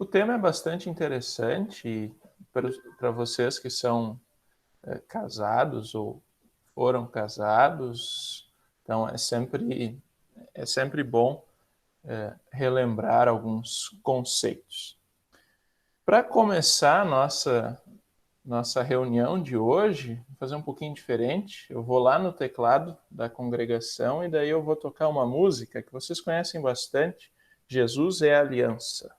O tema é bastante interessante para vocês que são casados ou foram casados. Então é sempre bom relembrar alguns conceitos. Para começar a nossa reunião de hoje, vou fazer um pouquinho diferente. Eu vou lá no teclado da congregação e daí eu vou tocar uma música que vocês conhecem bastante, Jesus é a Aliança.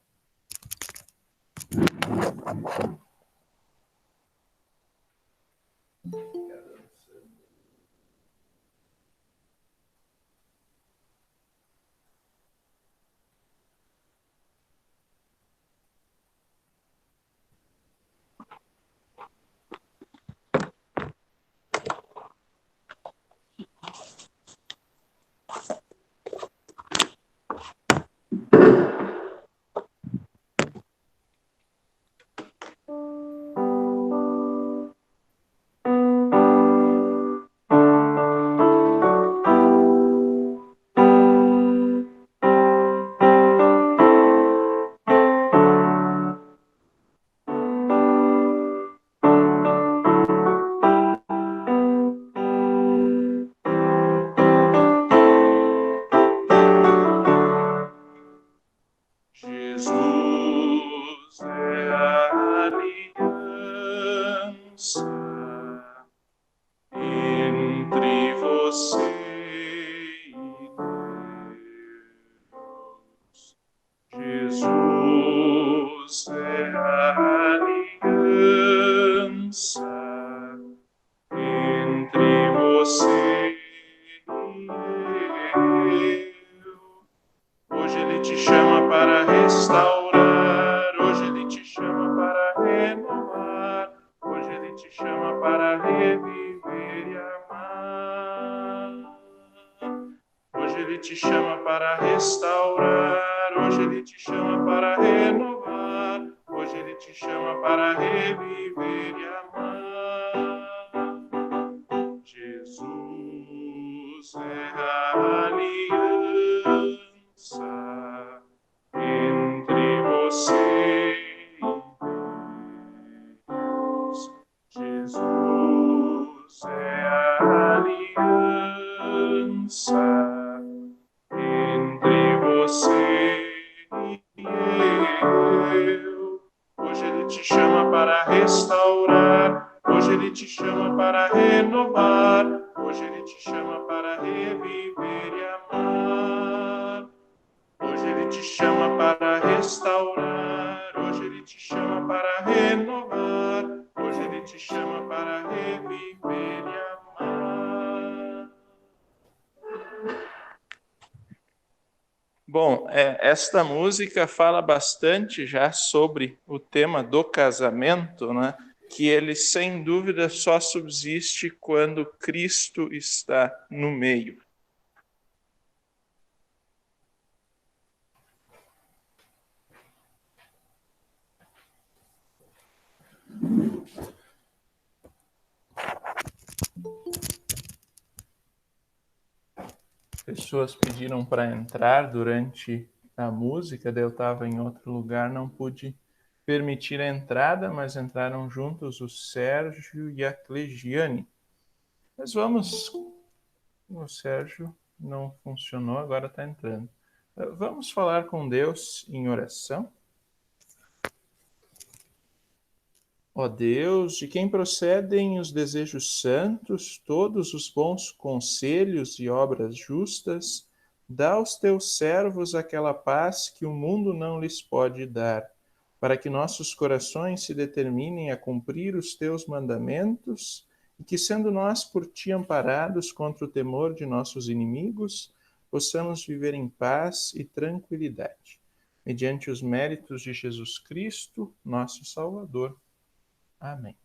Jesus é a aliança entre você e Deus. Jesus é a aliança entre você e eu. Hoje Ele te chama para restaurar, hoje Ele te chama para renovar, hoje Ele te chama para reviver e amar. Hoje Ele te chama para restaurar, hoje Ele te chama para renovar, hoje Ele te chama para reviver e amar. Jesus é a aliança entre você e Deus. Jesus é a aliança entre você e eu. Hoje Ele te chama para restaurar, hoje Ele te chama para renovar, hoje Ele te chama para reviver e amar. Hoje Ele te chama para restaurar, hoje Ele te chama para renovar, hoje Ele te chama para reviver e amar. Bom, esta música fala bastante já sobre o tema do casamento, né? Que ele, sem dúvida, só subsiste quando Cristo está no meio. Pessoas pediram para entrar durante a música, daí eu estava em outro lugar, não pude permitir a entrada, mas entraram juntos o Sérgio e a Clegiane. Mas vamos... O Sérgio não funcionou, agora está entrando. Vamos falar com Deus em oração? Ó Deus, de quem procedem os desejos santos, todos os bons conselhos e obras justas, dá aos teus servos aquela paz que o mundo não lhes pode dar, para que nossos corações se determinem a cumprir os teus mandamentos e que, sendo nós por ti amparados contra o temor de nossos inimigos, possamos viver em paz e tranquilidade. Mediante os méritos de Jesus Cristo, nosso Salvador. Amém.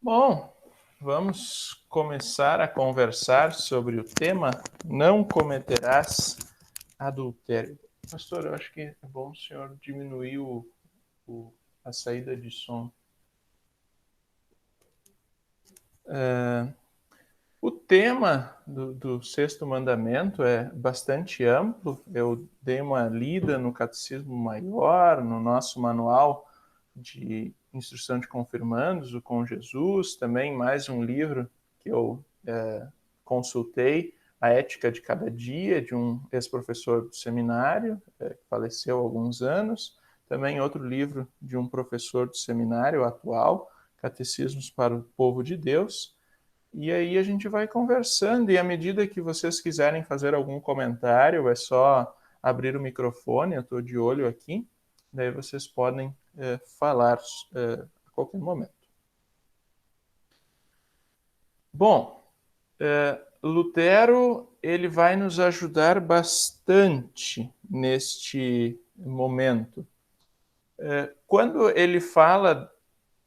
Bom, vamos começar a conversar sobre o tema Não cometerás adultério. Pastor, eu acho que é bom o senhor diminuir a saída de som. O tema do sexto mandamento é bastante amplo. Eu dei uma lida no Catecismo Maior, no nosso manual de instrução de confirmandos, o Com Jesus, também mais um livro que eu consultei, A Ética de Cada Dia, de um ex-professor do seminário, que faleceu há alguns anos. Também outro livro de um professor do seminário atual, Catecismos para o Povo de Deus. E aí a gente vai conversando, e à medida que vocês quiserem fazer algum comentário, é só abrir o microfone, eu estou de olho aqui, daí vocês podem falar a qualquer momento. Bom, Lutero ele vai nos ajudar bastante neste momento. Quando ele fala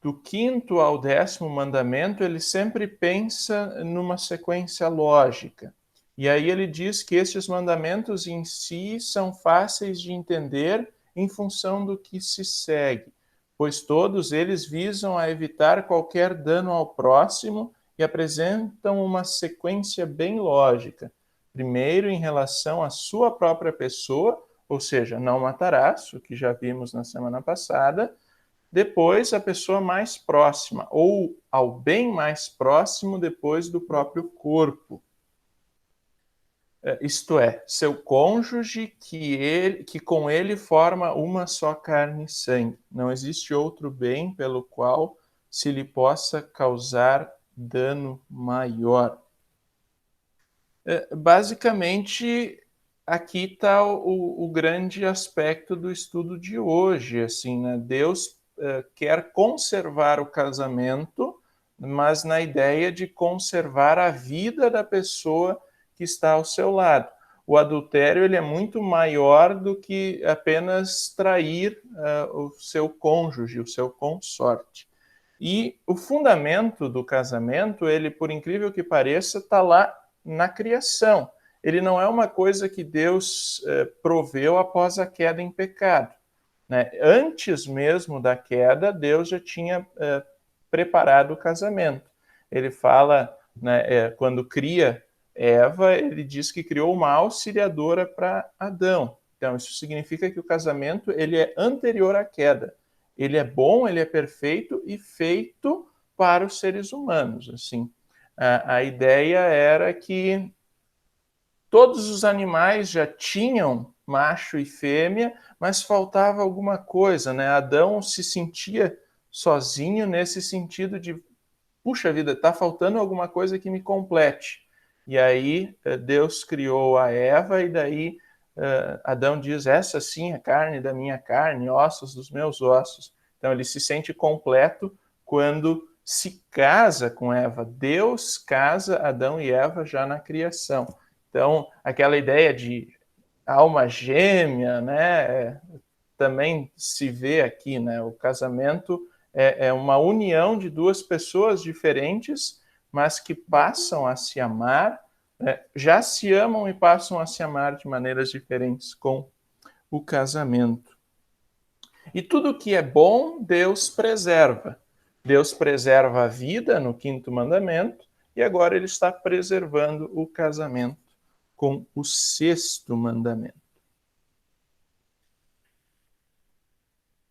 do 5º ao 10º mandamento, ele sempre pensa numa sequência lógica. E aí ele diz que estes mandamentos em si são fáceis de entender em função do que se segue, pois todos eles visam a evitar qualquer dano ao próximo e apresentam uma sequência bem lógica. Primeiro, em relação à sua própria pessoa, ou seja, não matarás, o que já vimos na semana passada. Depois, a pessoa mais próxima, ou ao bem mais próximo depois do próprio corpo. Isto é, seu cônjuge que com ele forma uma só carne e sangue. Não existe outro bem pelo qual se lhe possa causar dano maior. Basicamente, aqui está o grande aspecto do estudo de hoje. Assim, né? Deus quer conservar o casamento, mas na ideia de conservar a vida da pessoa que está ao seu lado. O adultério ele é muito maior do que apenas trair o seu cônjuge, o seu consorte. E o fundamento do casamento, ele, por incrível que pareça, está lá na criação. Ele não é uma coisa que Deus proveu após a queda em pecado. Né? Antes mesmo da queda, Deus já tinha preparado o casamento. Ele fala, né, quando cria Eva, ele diz que criou uma auxiliadora para Adão. Então, isso significa que o casamento ele é anterior à queda. Ele é bom, ele é perfeito e feito para os seres humanos. Assim, a ideia era que todos os animais já tinham macho e fêmea, mas faltava alguma coisa, né? Adão se sentia sozinho nesse sentido de, puxa vida, está faltando alguma coisa que me complete. E aí Deus criou a Eva e daí Adão diz, essa sim é carne da minha carne, ossos dos meus ossos. Então ele se sente completo quando se casa com Eva. Deus casa Adão e Eva já na criação. Então, aquela ideia de alma gêmea, né, também se vê aqui, né? O casamento é uma união de duas pessoas diferentes, mas que passam a se amar, já se amam e passam a se amar de maneiras diferentes com o casamento. E tudo que é bom, Deus preserva. Deus preserva a vida no 5º mandamento, e agora ele está preservando o casamento com o 6º mandamento.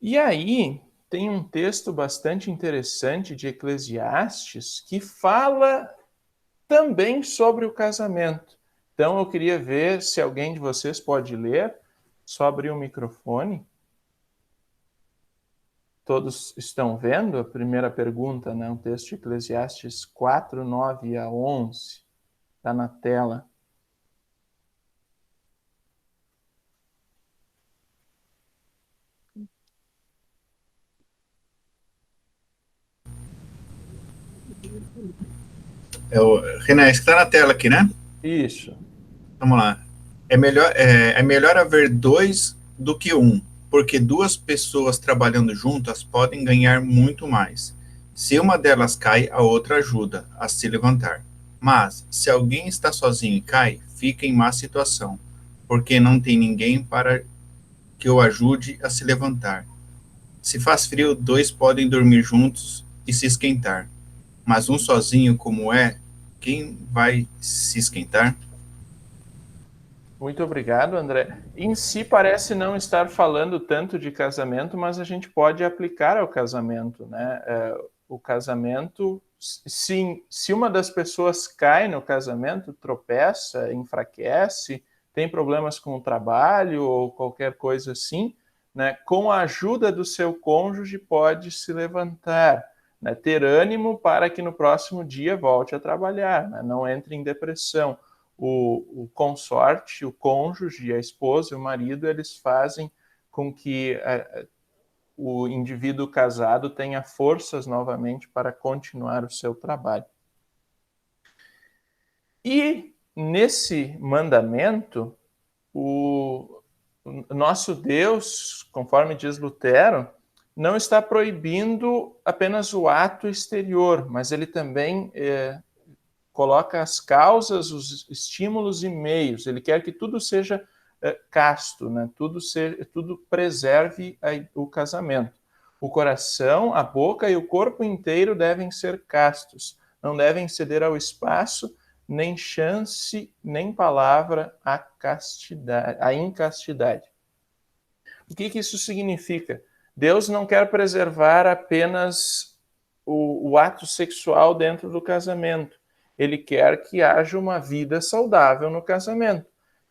E aí tem um texto bastante interessante de Eclesiastes que fala também sobre o casamento. Então eu queria ver se alguém de vocês pode ler. Só abrir o microfone. Todos estão vendo a primeira pergunta, né? Um texto de Eclesiastes 4, 9 a 11. Está na tela. Renan, está na tela aqui, né? Isso. Vamos lá. É melhor haver dois do que um, porque duas pessoas trabalhando juntas podem ganhar muito mais. Se uma delas cai, a outra ajuda a se levantar. Mas, se alguém está sozinho e cai, fica em má situação, porque não tem ninguém para que o ajude a se levantar. Se faz frio, dois podem dormir juntos e se esquentar. Mas um sozinho, como é, quem vai se esquentar? Muito obrigado, André. Em si parece não estar falando tanto de casamento, mas a gente pode aplicar ao casamento, né? O casamento, sim, se uma das pessoas cai no casamento, tropeça, enfraquece, tem problemas com o trabalho ou qualquer coisa assim, né? Com a ajuda do seu cônjuge pode se levantar, né? Ter ânimo para que no próximo dia volte a trabalhar, né? Não entre em depressão. O consorte, o cônjuge, a esposa e o marido, eles fazem com que o indivíduo casado tenha forças novamente para continuar o seu trabalho. E nesse mandamento, o nosso Deus, conforme diz Lutero, não está proibindo apenas o ato exterior, mas ele também coloca as causas, os estímulos e meios. Ele quer que tudo seja casto, né? Tudo preserve o casamento. O coração, a boca e o corpo inteiro devem ser castos, não devem ceder ao espaço, nem chance, nem palavra à castidade, à incastidade. O que isso significa? Deus não quer preservar apenas o ato sexual dentro do casamento. Ele quer que haja uma vida saudável no casamento.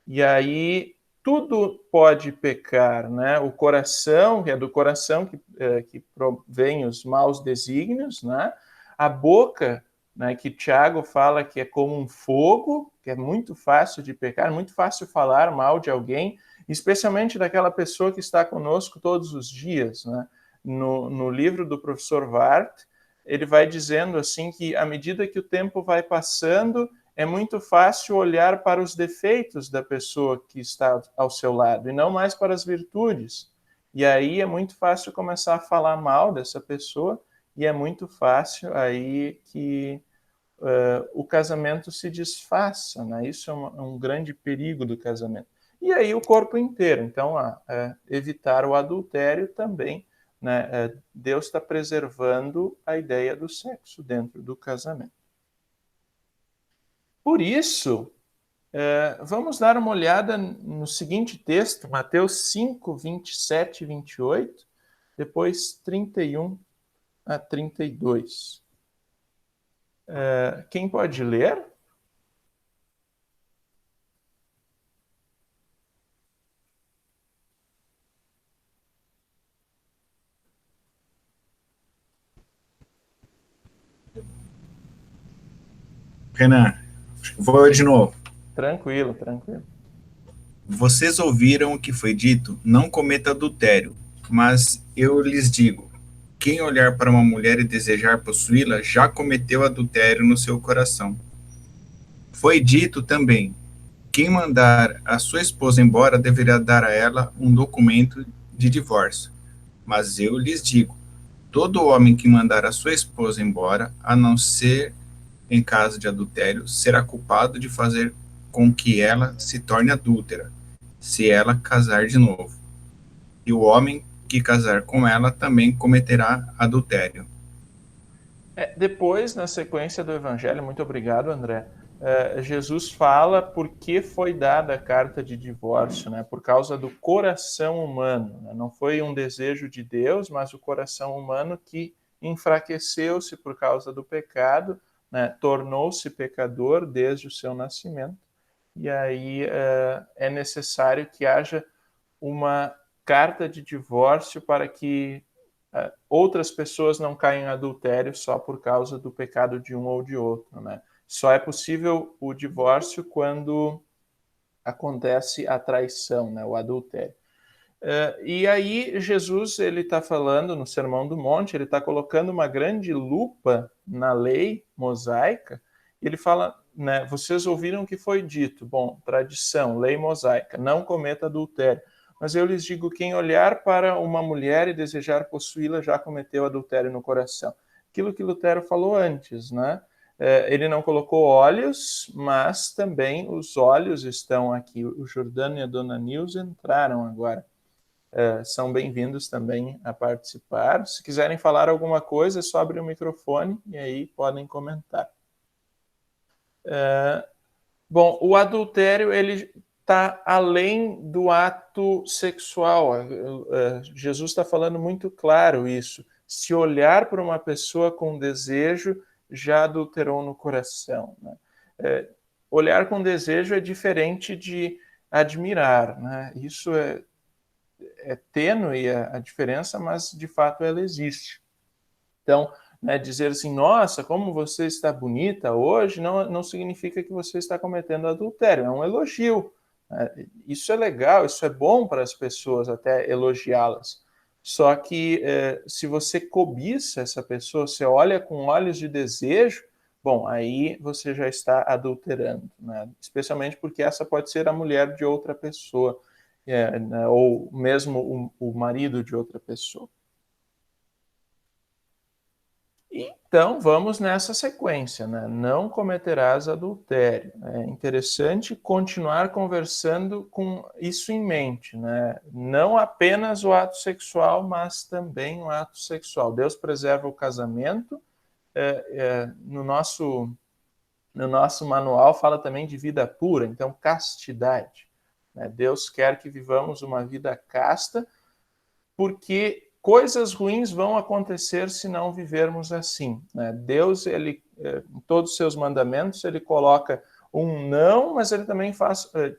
E aí tudo pode pecar, né? O coração, que é do coração que provém os maus desígnios, né? A boca, né, que Tiago fala que é como um fogo, que é muito fácil de pecar, muito fácil falar mal de alguém, especialmente daquela pessoa que está conosco todos os dias, né? No livro do professor Wart, ele vai dizendo assim que à medida que o tempo vai passando, é muito fácil olhar para os defeitos da pessoa que está ao seu lado e não mais para as virtudes. E aí é muito fácil começar a falar mal dessa pessoa e é muito fácil aí que o casamento se desfaça, né? Isso é um grande perigo do casamento. E aí o corpo inteiro. Então, evitar o adultério também, né? Deus está preservando a ideia do sexo dentro do casamento. Por isso, vamos dar uma olhada no seguinte texto, Mateus 5, 27 e 28, depois 31 a 32. Quem pode ler? Renan, vou de novo. Tranquilo, tranquilo. Vocês ouviram o que foi dito? Não cometa adultério. Mas eu lhes digo: quem olhar para uma mulher e desejar possuí-la já cometeu adultério no seu coração. Foi dito também: quem mandar a sua esposa embora deverá dar a ela um documento de divórcio. Mas eu lhes digo: todo homem que mandar a sua esposa embora, a não ser em caso de adultério, será culpado de fazer com que ela se torne adúltera, se ela casar de novo. E o homem que casar com ela também cometerá adultério. Depois, na sequência do Evangelho, muito obrigado, André. Jesus fala por que foi dada a carta de divórcio, né? Por causa do coração humano. Né? Não foi um desejo de Deus, mas o coração humano que enfraqueceu-se por causa do pecado, né? Tornou-se pecador desde o seu nascimento. E aí é necessário que haja uma carta de divórcio para que outras pessoas não caem em adultério só por causa do pecado de um ou de outro, né? Só é possível o divórcio quando acontece a traição, né? O adultério. E aí Jesus ele está falando no Sermão do Monte, ele está colocando uma grande lupa na lei mosaica. E ele fala, né? Vocês ouviram o que foi dito? Bom, tradição, lei mosaica, não cometa adultério. Mas eu lhes digo, quem olhar para uma mulher e desejar possuí-la já cometeu adultério no coração. Aquilo que Lutero falou antes, né? Ele não colocou olhos, mas também os olhos estão aqui. O Jordano e a Dona Nilza entraram agora. São bem-vindos também a participar. Se quiserem falar alguma coisa, é só abrir o microfone e aí podem comentar. Bom, o adultério, ele está além do ato sexual. Jesus está falando muito claro isso. Se olhar para uma pessoa com desejo, já adulterou no coração, né? Olhar com desejo é diferente de admirar, né? Isso é tênue a diferença, mas de fato ela existe. Então, né, dizer assim, nossa, como você está bonita hoje, não significa que você está cometendo adultério, é um elogio. Isso é legal, isso é bom para as pessoas até elogiá-las. Só que se você cobiça essa pessoa, você olha com olhos de desejo, bom, aí você já está adulterando, né? Especialmente porque essa pode ser a mulher de outra pessoa, né, ou mesmo o marido de outra pessoa. Então, vamos nessa sequência, né? Não cometerás adultério. É interessante continuar conversando com isso em mente, né? Não apenas o ato sexual, mas também o ato sexual. Deus preserva o casamento. No nosso manual fala também de vida pura, então castidade, né? Deus quer que vivamos uma vida casta, porque coisas ruins vão acontecer se não vivermos assim, né? Deus, ele, em todos os seus mandamentos, ele coloca um não, mas ele também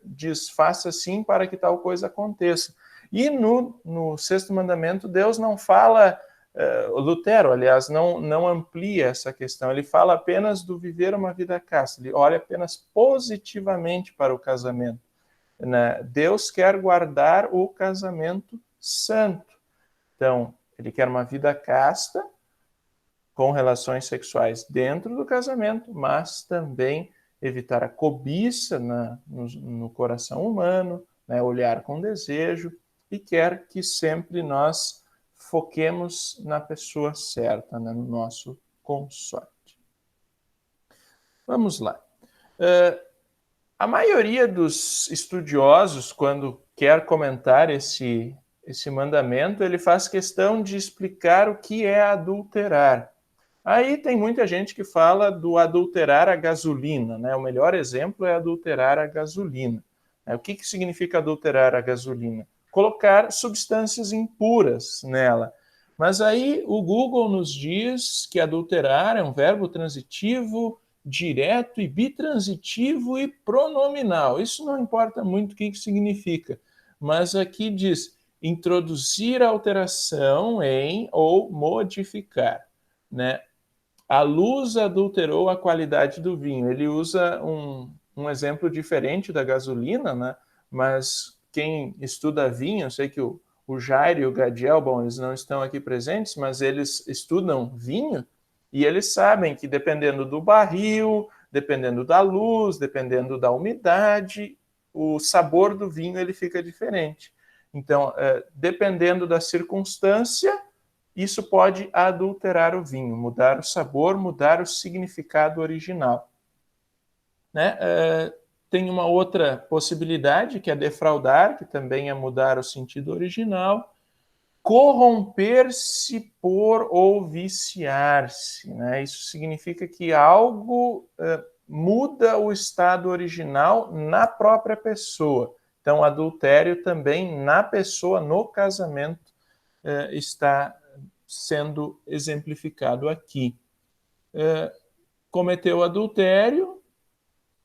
diz, faça sim para que tal coisa aconteça. E no sexto mandamento, Deus não fala, Lutero, aliás, não amplia essa questão, ele fala apenas do viver uma vida casta, ele olha apenas positivamente para o casamento, né? Deus quer guardar o casamento santo. Então, ele quer uma vida casta, com relações sexuais dentro do casamento, mas também evitar a cobiça no coração humano, né, olhar com desejo, e quer que sempre nós foquemos na pessoa certa, né, no nosso consorte. Vamos lá. A maioria dos estudiosos, quando quer comentar esse mandamento, ele faz questão de explicar o que é adulterar. Aí tem muita gente que fala do adulterar a gasolina, né? O melhor exemplo é adulterar a gasolina. O que significa adulterar a gasolina? Colocar substâncias impuras nela. Mas aí o Google nos diz que adulterar é um verbo transitivo, direto e bitransitivo e pronominal. Isso não importa muito o que significa, mas aqui diz introduzir alteração em ou modificar, né? A luz adulterou a qualidade do vinho. Ele usa um exemplo diferente da gasolina, né? Mas quem estuda vinho, eu sei que o Jair e o Gadiel, bom, eles não estão aqui presentes, mas eles estudam vinho e eles sabem que dependendo do barril, dependendo da luz, dependendo da umidade, o sabor do vinho ele fica diferente. Então, dependendo da circunstância, isso pode adulterar o vinho, mudar o sabor, mudar o significado original, né? Tem uma outra possibilidade, que é defraudar, que também é mudar o sentido original. Corromper-se por ou viciar-se, né? Isso significa que algo muda o estado original na própria pessoa. Então, adultério também na pessoa, no casamento, está sendo exemplificado aqui. Cometeu adultério,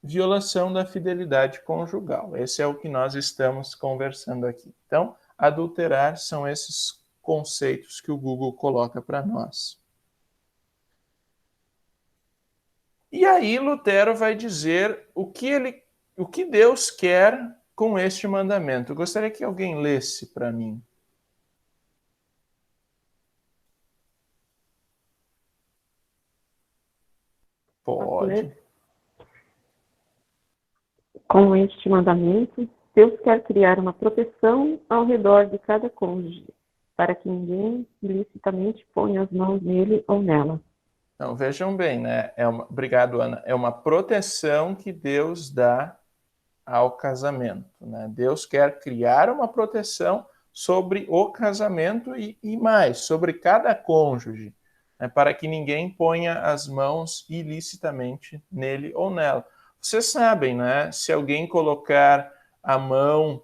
violação da fidelidade conjugal. Esse é o que nós estamos conversando aqui. Então, adulterar são esses conceitos que o Google coloca para nós. E aí Lutero vai dizer o que Deus quer com este mandamento. Eu gostaria que alguém lesse para mim. Pode. Com este mandamento, Deus quer criar uma proteção ao redor de cada cônjuge, para que ninguém ilicitamente ponha as mãos nele ou nela. Então, vejam bem, né? Obrigado, Ana. É uma proteção que Deus dá ao casamento, né? Deus quer criar uma proteção sobre o casamento e mais, sobre cada cônjuge. para que ninguém ponha as mãos ilicitamente nele ou nela. Vocês sabem, né? Se alguém colocar a mão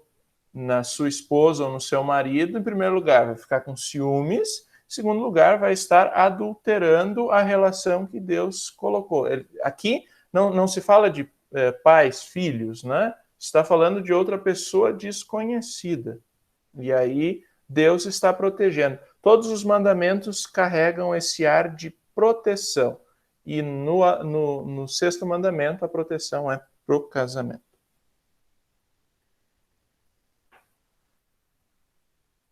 na sua esposa ou no seu marido, em primeiro lugar, vai ficar com ciúmes, em segundo lugar, vai estar adulterando a relação que Deus colocou. Aqui não se fala de pais, filhos, né? Está falando de outra pessoa desconhecida. E aí Deus está protegendo. Todos os mandamentos carregam esse ar de proteção. E no sexto mandamento, a proteção é pro casamento.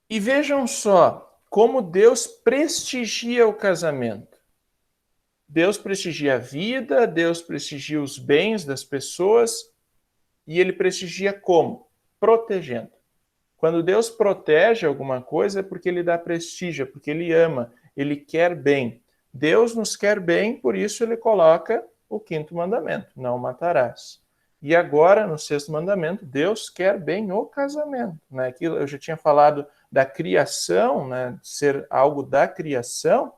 E vejam só como Deus prestigia o casamento. Deus prestigia a vida, Deus prestigia os bens das pessoas, e ele prestigia como? Protegendo. Quando Deus protege alguma coisa é porque ele dá prestígio, é porque ele ama, ele quer bem. Deus nos quer bem, por isso ele coloca o quinto mandamento, não matarás. E agora, no sexto mandamento, Deus quer bem o casamento. Né? Aquilo, eu já tinha falado da criação, né? Ser algo da criação,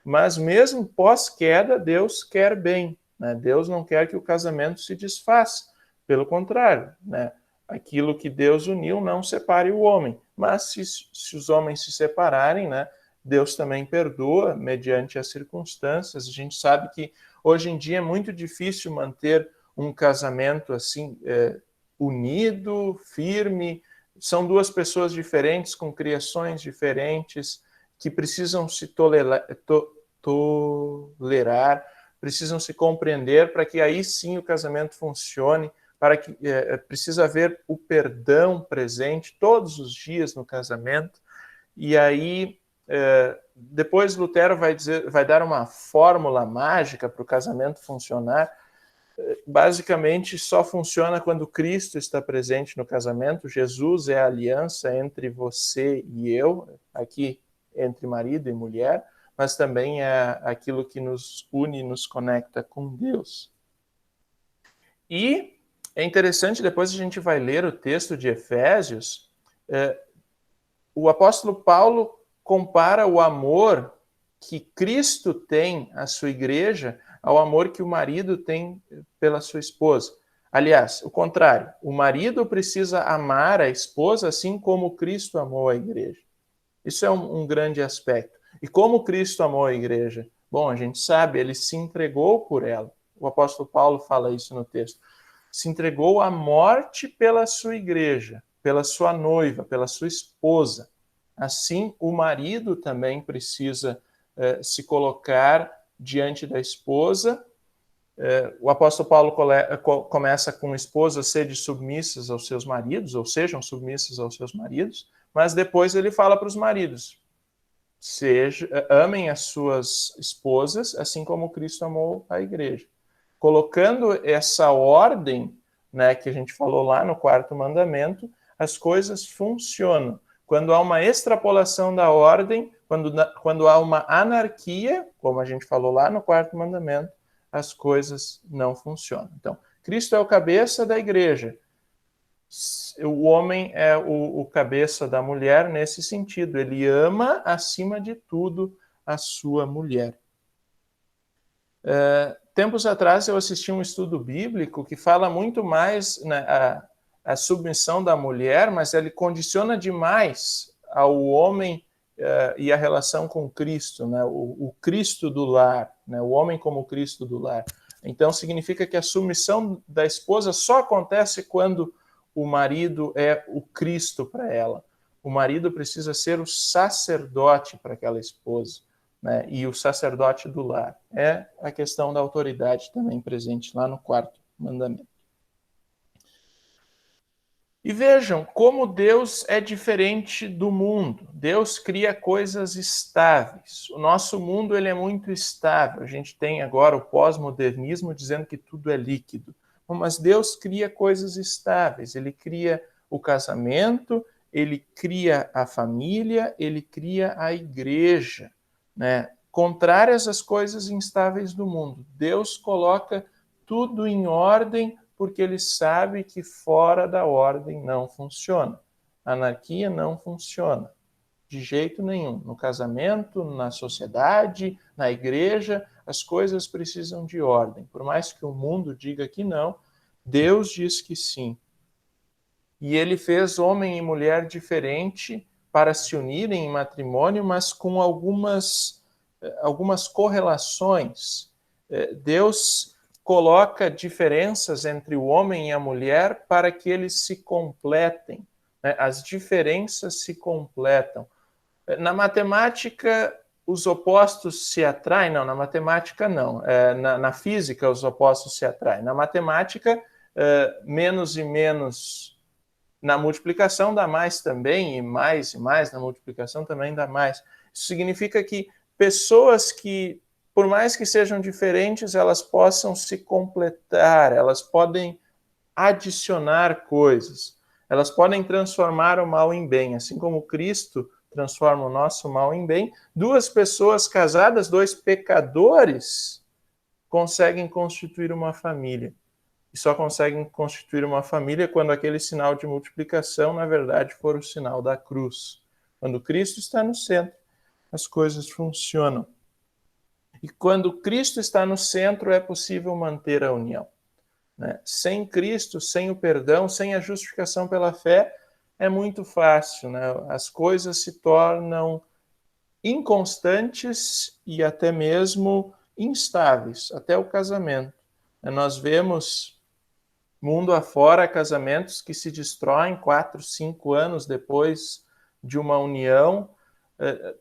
mas mesmo pós-queda, Deus quer bem. Né? Deus não quer que o casamento se desfaça. Pelo contrário, né? Aquilo que Deus uniu não separe o homem. Mas se os homens se separarem, né, Deus também perdoa mediante as circunstâncias. A gente sabe que hoje em dia é muito difícil manter um casamento assim unido, firme. São duas pessoas diferentes, com criações diferentes, que precisam se tolerar, precisam se compreender para que aí sim o casamento funcione. Para que precisa haver o perdão presente todos os dias no casamento. E aí depois Lutero vai dar uma fórmula mágica para o casamento funcionar. Basicamente só funciona quando Cristo está presente no casamento. Jesus é a aliança entre você e eu, aqui entre marido e mulher, mas também é aquilo que nos une e nos conecta com Deus. E é interessante, depois a gente vai ler o texto de Efésios, o apóstolo Paulo compara o amor que Cristo tem à sua igreja ao amor que o marido tem pela sua esposa. Aliás, o contrário, o marido precisa amar a esposa assim como Cristo amou a igreja. Isso é um grande aspecto. E como Cristo amou a igreja? Bom, a gente sabe, ele se entregou por ela. O apóstolo Paulo fala isso no texto. Se entregou à morte pela sua igreja, pela sua noiva, pela sua esposa. Assim, o marido também precisa se colocar diante da esposa. O apóstolo Paulo começa com esposas sede submissas aos seus maridos, ou sejam submissas aos seus maridos, mas depois ele fala para os maridos, amem as suas esposas, assim como Cristo amou a igreja. Colocando essa ordem, né, que a gente falou lá no quarto mandamento, as coisas funcionam. Quando há uma extrapolação da ordem, quando há uma anarquia, como a gente falou lá no quarto mandamento, as coisas não funcionam. Então, Cristo é o cabeça da igreja. O homem é o cabeça da mulher nesse sentido. Ele ama, acima de tudo, a sua mulher. Tempos atrás eu assisti um estudo bíblico que fala muito mais, né, a submissão da mulher, mas ele condiciona demais ao homem e a relação com Cristo, né, o Cristo do lar, né, o homem como Cristo do lar. Então significa que a submissão da esposa só acontece quando o marido é o Cristo para ela. O marido precisa ser o sacerdote para aquela esposa. Né, e o sacerdote do lar. É a questão da autoridade também presente lá no quarto mandamento. E vejam como Deus é diferente do mundo. Deus cria coisas estáveis. O nosso mundo ele é muito estável. A gente tem agora o pós-modernismo dizendo que tudo é líquido. Mas Deus cria coisas estáveis. Ele cria o casamento, ele cria a família, ele cria a igreja. Né? Contrárias às coisas instáveis do mundo. Deus coloca tudo em ordem porque ele sabe que fora da ordem não funciona. A anarquia não funciona. De jeito nenhum. No casamento, na sociedade, na igreja, as coisas precisam de ordem. Por mais que o mundo diga que não, Deus diz que sim. E ele fez homem e mulher diferente para se unirem em matrimônio, mas com algumas correlações. Deus coloca diferenças entre o homem e a mulher para que eles se completem. As diferenças se completam. Na matemática, os opostos se atraem? Não, na matemática não. Na física, os opostos se atraem. Na matemática, menos e menos na multiplicação dá mais também, e mais na multiplicação também dá mais. Isso significa que pessoas que, por mais que sejam diferentes, elas possam se completar, elas podem adicionar coisas, elas podem transformar o mal em bem, assim como Cristo transforma o nosso mal em bem. Duas pessoas casadas, dois pecadores, conseguem constituir uma família. E só conseguem constituir uma família quando aquele sinal de multiplicação, na verdade, for o sinal da cruz. Quando Cristo está no centro, as coisas funcionam. E quando Cristo está no centro, é possível manter a união. Sem Cristo, sem o perdão, sem a justificação pela fé, é muito fácil. As coisas se tornam inconstantes e até mesmo instáveis, até o casamento. Nós vemos mundo afora casamentos que se destroem 4, 5 anos depois de uma união,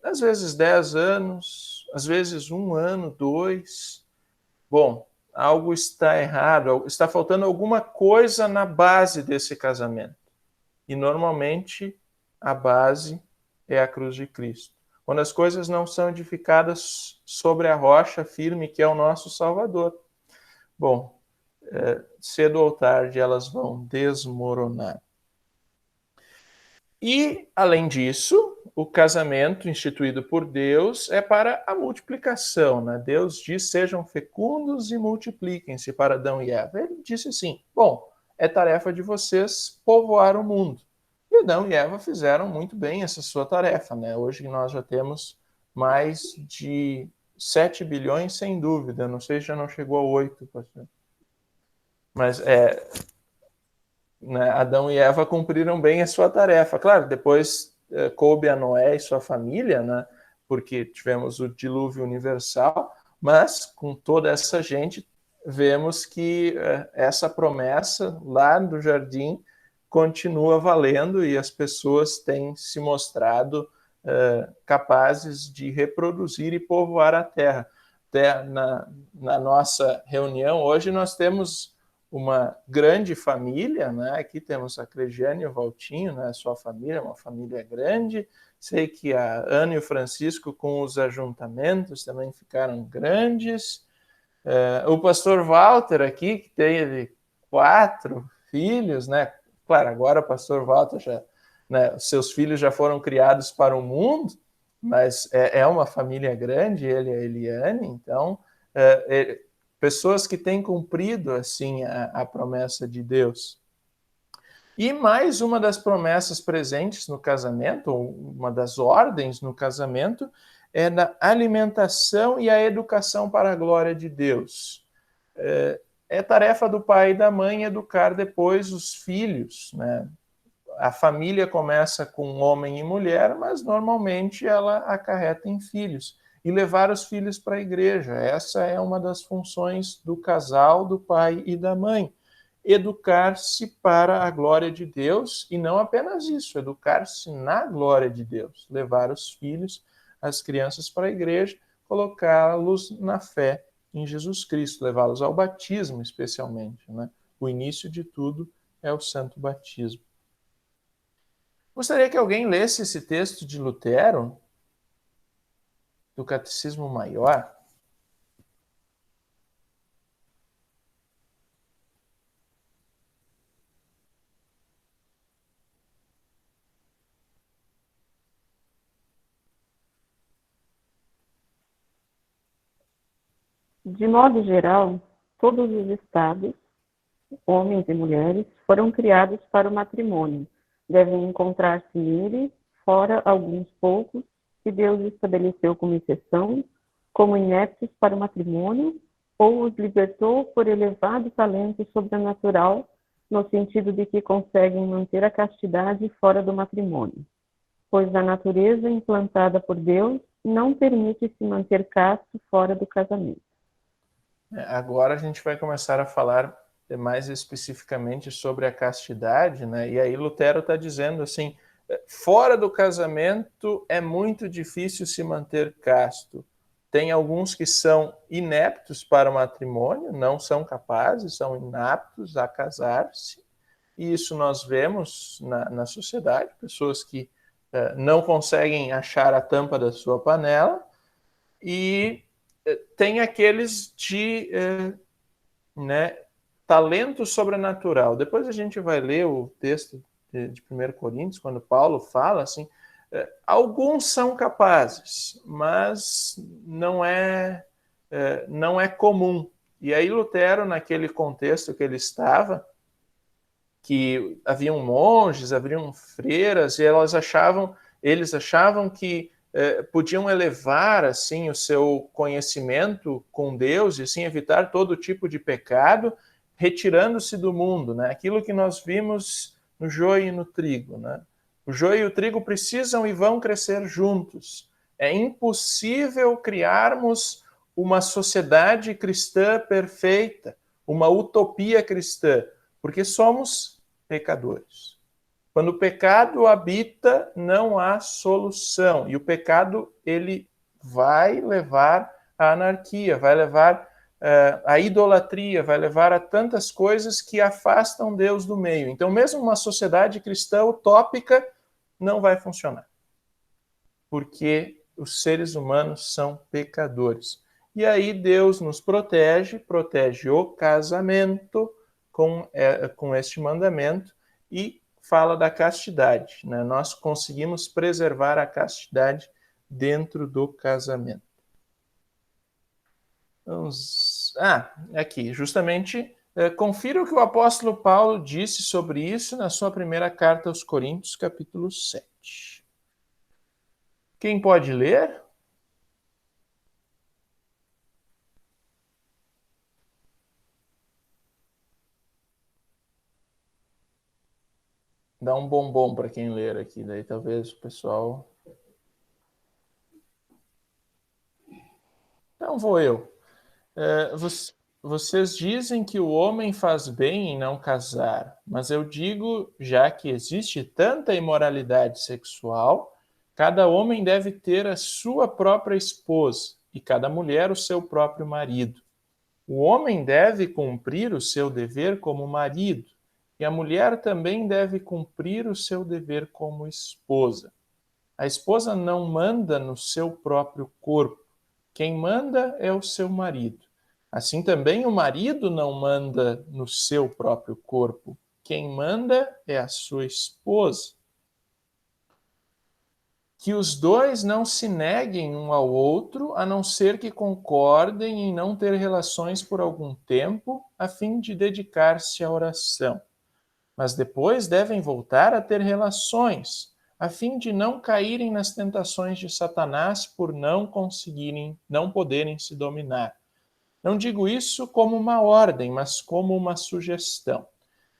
às vezes 10 anos, às vezes 1 ano, 2. Bom, algo está errado, está faltando alguma coisa na base desse casamento. E normalmente a base é a cruz de Cristo. Quando as coisas não são edificadas sobre a rocha firme que é o nosso Salvador, bom, cedo ou tarde elas vão desmoronar. E, além disso, o casamento instituído por Deus é para a multiplicação. Deus diz, sejam fecundos e multipliquem-se para Adão e Eva. Ele disse assim, bom, é tarefa de vocês povoar o mundo. E Adão e Eva fizeram muito bem essa sua tarefa. Hoje nós já temos mais de 7 bilhões, sem dúvida. Não sei se já não chegou a 8, pastor. Mas Adão e Eva cumpriram bem a sua tarefa. Claro, depois coube a Noé e sua família, porque tivemos o dilúvio universal, mas com toda essa gente, vemos que essa promessa lá do jardim continua valendo e as pessoas têm se mostrado capazes de reproduzir e povoar a terra. Até na nossa reunião hoje nós temos uma grande família, Aqui temos a Cregiane e o Valtinho, A sua família, uma família grande. Sei que a Ana e o Francisco, com os ajuntamentos, também ficaram grandes. O pastor Walter aqui, que teve 4 filhos, Claro, agora o pastor Walter já, seus filhos já foram criados para o mundo, mas é uma família grande, ele e a Eliane, então pessoas que têm cumprido assim a promessa de Deus. E mais uma das promessas presentes no casamento, ou uma das ordens no casamento, é da alimentação e a educação para a glória de Deus. É tarefa do pai e da mãe educar depois os filhos, A família começa com homem e mulher, mas normalmente ela acarreta em filhos. E levar os filhos para a igreja. Essa é uma das funções do casal, do pai e da mãe. Educar-se para a glória de Deus, e não apenas isso, educar-se na glória de Deus. Levar os filhos, as crianças para a igreja, colocá-los na fé em Jesus Cristo, levá-los ao batismo, especialmente. O início de tudo é o santo batismo. Gostaria que alguém lesse esse texto de Lutero, do Catecismo Maior. De modo geral, todos os estados, homens e mulheres, foram criados para o matrimônio. Devem encontrar-se nele fora alguns poucos que Deus estabeleceu como exceção, como ineptos para o matrimônio, ou os libertou por elevado talento sobrenatural, no sentido de que conseguem manter a castidade fora do matrimônio, pois a natureza implantada por Deus não permite se manter casto fora do casamento. Agora a gente vai começar a falar mais especificamente sobre a castidade, né? E aí Lutero está dizendo assim, fora do casamento é muito difícil se manter casto. Tem alguns que são ineptos para o matrimônio, não são capazes, são inaptos a casar-se. E isso nós vemos na sociedade, pessoas que não conseguem achar a tampa da sua panela, e tem aqueles de talento sobrenatural. Depois a gente vai ler o texto de 1 Coríntios, quando Paulo fala assim, alguns são capazes, mas não é comum. E aí Lutero, naquele contexto que ele estava, que haviam monges, haviam freiras, e eles achavam que podiam elevar assim o seu conhecimento com Deus e assim evitar todo tipo de pecado, retirando-se do mundo, né? Aquilo que nós vimos no joio e no trigo, né? O joio e o trigo precisam e vão crescer juntos. É impossível criarmos uma sociedade cristã perfeita, uma utopia cristã, porque somos pecadores. Quando o pecado habita, não há solução. E o pecado, ele vai levar à anarquia, vai levar à idolatria, vai levar a tantas coisas que afastam Deus do meio. Então, mesmo uma sociedade cristã utópica não vai funcionar, porque os seres humanos são pecadores. E aí Deus nos protege o casamento com este mandamento e fala da castidade, né? Nós conseguimos preservar a castidade dentro do casamento. Aqui, justamente, confira o que o apóstolo Paulo disse sobre isso na sua primeira carta aos Coríntios, capítulo 7. Quem pode ler? Dá um bombom para quem ler aqui, daí talvez o pessoal... Então vou eu. Vocês dizem que o homem faz bem em não casar, mas eu digo, já que existe tanta imoralidade sexual, cada homem deve ter a sua própria esposa e cada mulher o seu próprio marido. O homem deve cumprir o seu dever como marido, e a mulher também deve cumprir o seu dever como esposa. A esposa não manda no seu próprio corpo. Quem manda é o seu marido. Assim também o marido não manda no seu próprio corpo. Quem manda é a sua esposa. Que os dois não se neguem um ao outro, a não ser que concordem em não ter relações por algum tempo, a fim de dedicar-se à oração. Mas depois devem voltar a ter relações, a fim de não caírem nas tentações de Satanás por não poderem se dominar. Não digo isso como uma ordem, mas como uma sugestão.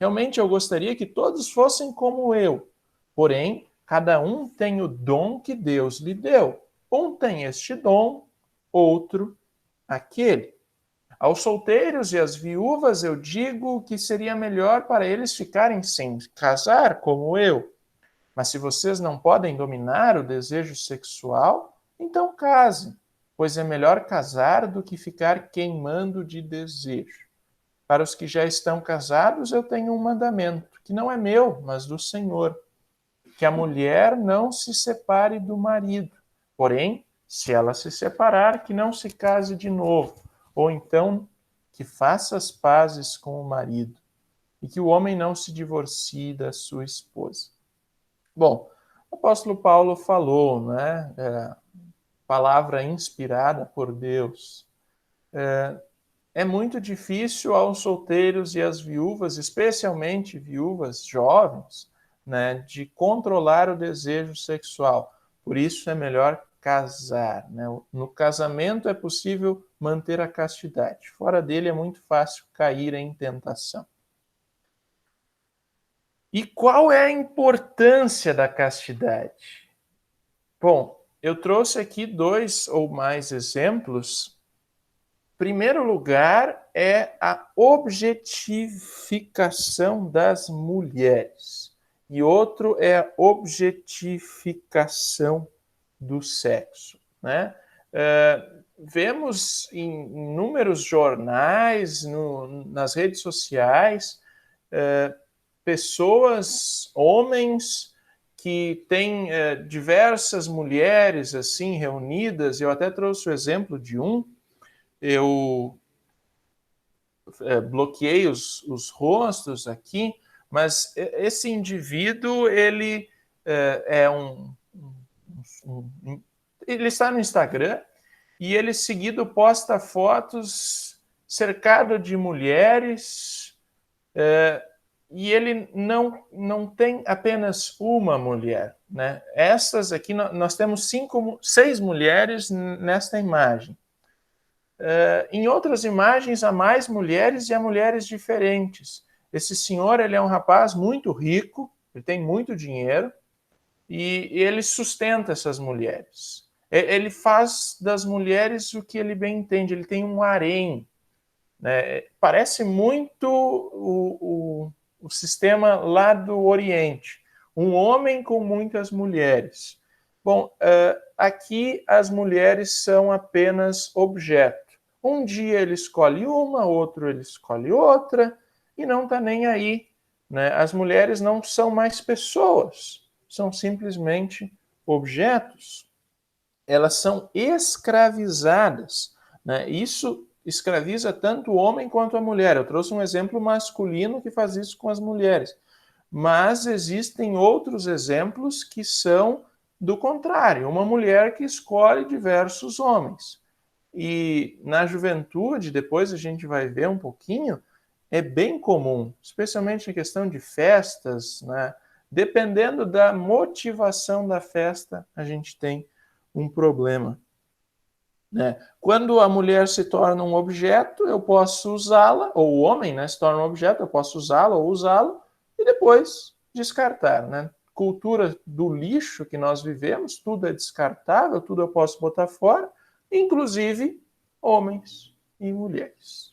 Realmente eu gostaria que todos fossem como eu, porém, cada um tem o dom que Deus lhe deu. Um tem este dom, outro aquele. Aos solteiros e às viúvas eu digo que seria melhor para eles ficarem sem casar, como eu. Mas se vocês não podem dominar o desejo sexual, então casem, pois é melhor casar do que ficar queimando de desejo. Para os que já estão casados, eu tenho um mandamento, que não é meu, mas do Senhor, que a mulher não se separe do marido. Porém, se ela se separar, que não se case de novo, ou então que faça as pazes com o marido, e que o homem não se divorcie da sua esposa. Bom, o apóstolo Paulo falou, né? Palavra inspirada por Deus. É muito difícil aos solteiros e às viúvas, especialmente viúvas jovens, né, de controlar o desejo sexual. Por isso é melhor casar, né? No casamento é possível manter a castidade. Fora dele é muito fácil cair em tentação. E qual é a importância da castidade? Bom, eu trouxe aqui 2 ou mais exemplos. Primeiro lugar é a objetificação das mulheres. E outro é a objetificação do sexo, né? Vemos em inúmeros jornais, nas redes sociais, pessoas, homens, que têm diversas mulheres assim reunidas. Eu até trouxe o exemplo de um. Eu bloqueei os rostos aqui, mas esse indivíduo, ele ele está no Instagram e ele seguido posta fotos cercado de mulheres, e ele não tem apenas uma mulher, né? Essas aqui, nós temos 6 mulheres nesta imagem. Em outras imagens, há mais mulheres e há mulheres diferentes. Esse senhor, ele é um rapaz muito rico, ele tem muito dinheiro, e ele sustenta essas mulheres. Ele faz das mulheres o que ele bem entende, ele tem um harém, né? Parece muito o sistema lá do Oriente, um homem com muitas mulheres. Bom, aqui as mulheres são apenas objeto. Um dia ele escolhe uma, outro ele escolhe outra, e não está nem aí, né? As mulheres não são mais pessoas, são simplesmente objetos. Elas são escravizadas, né? Isso escraviza tanto o homem quanto a mulher. Eu trouxe um exemplo masculino que faz isso com as mulheres, mas existem outros exemplos que são do contrário, uma mulher que escolhe diversos homens. E na juventude, depois a gente vai ver um pouquinho, é bem comum, especialmente em questão de festas, né? Dependendo da motivação da festa, a gente tem um problema, né? Quando a mulher se torna um objeto, eu posso usá-la, ou o homem, né, se torna um objeto, eu posso usá-la ou usá-lo, e depois descartar, né? Cultura do lixo que nós vivemos, tudo é descartável, tudo eu posso botar fora, inclusive homens e mulheres.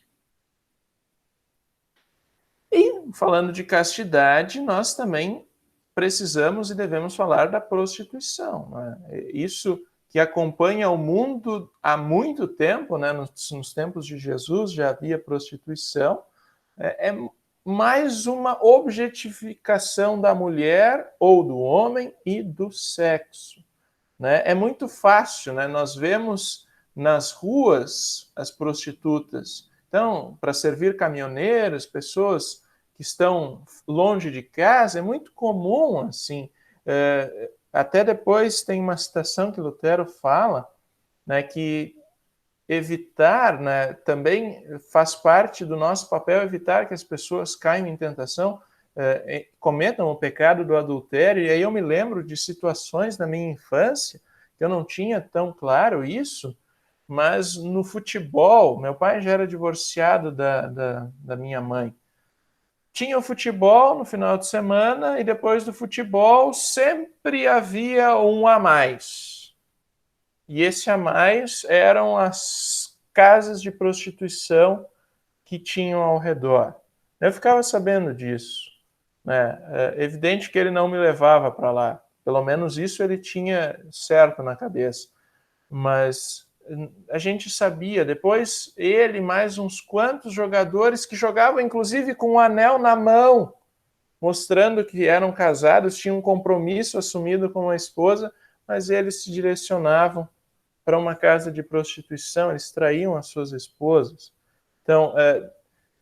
E falando de castidade, nós também precisamos e devemos falar da prostituição, né? Isso que acompanha o mundo há muito tempo, né? Nos tempos de Jesus já havia prostituição, é mais uma objetificação da mulher ou do homem e do sexo, né? É muito fácil, né? Nós vemos nas ruas as prostitutas. Então, para servir caminhoneiros, pessoas que estão longe de casa, é muito comum, assim. Até depois tem uma citação que Lutero fala, né, que evitar, né, também faz parte do nosso papel evitar que as pessoas caiam em tentação, cometam o pecado do adultério. E aí eu me lembro de situações na minha infância que eu não tinha tão claro isso, mas no futebol, meu pai já era divorciado da minha mãe. Tinha o futebol no final de semana e depois do futebol sempre havia um a mais. E esse a mais eram as casas de prostituição que tinham ao redor. Eu ficava sabendo disso, né? É evidente que ele não me levava para lá. Pelo menos isso ele tinha certo na cabeça. Mas a gente sabia, depois ele mais uns quantos jogadores que jogavam inclusive com um anel na mão, mostrando que eram casados, tinham um compromisso assumido com a esposa, mas eles se direcionavam para uma casa de prostituição, eles traíam as suas esposas. Então,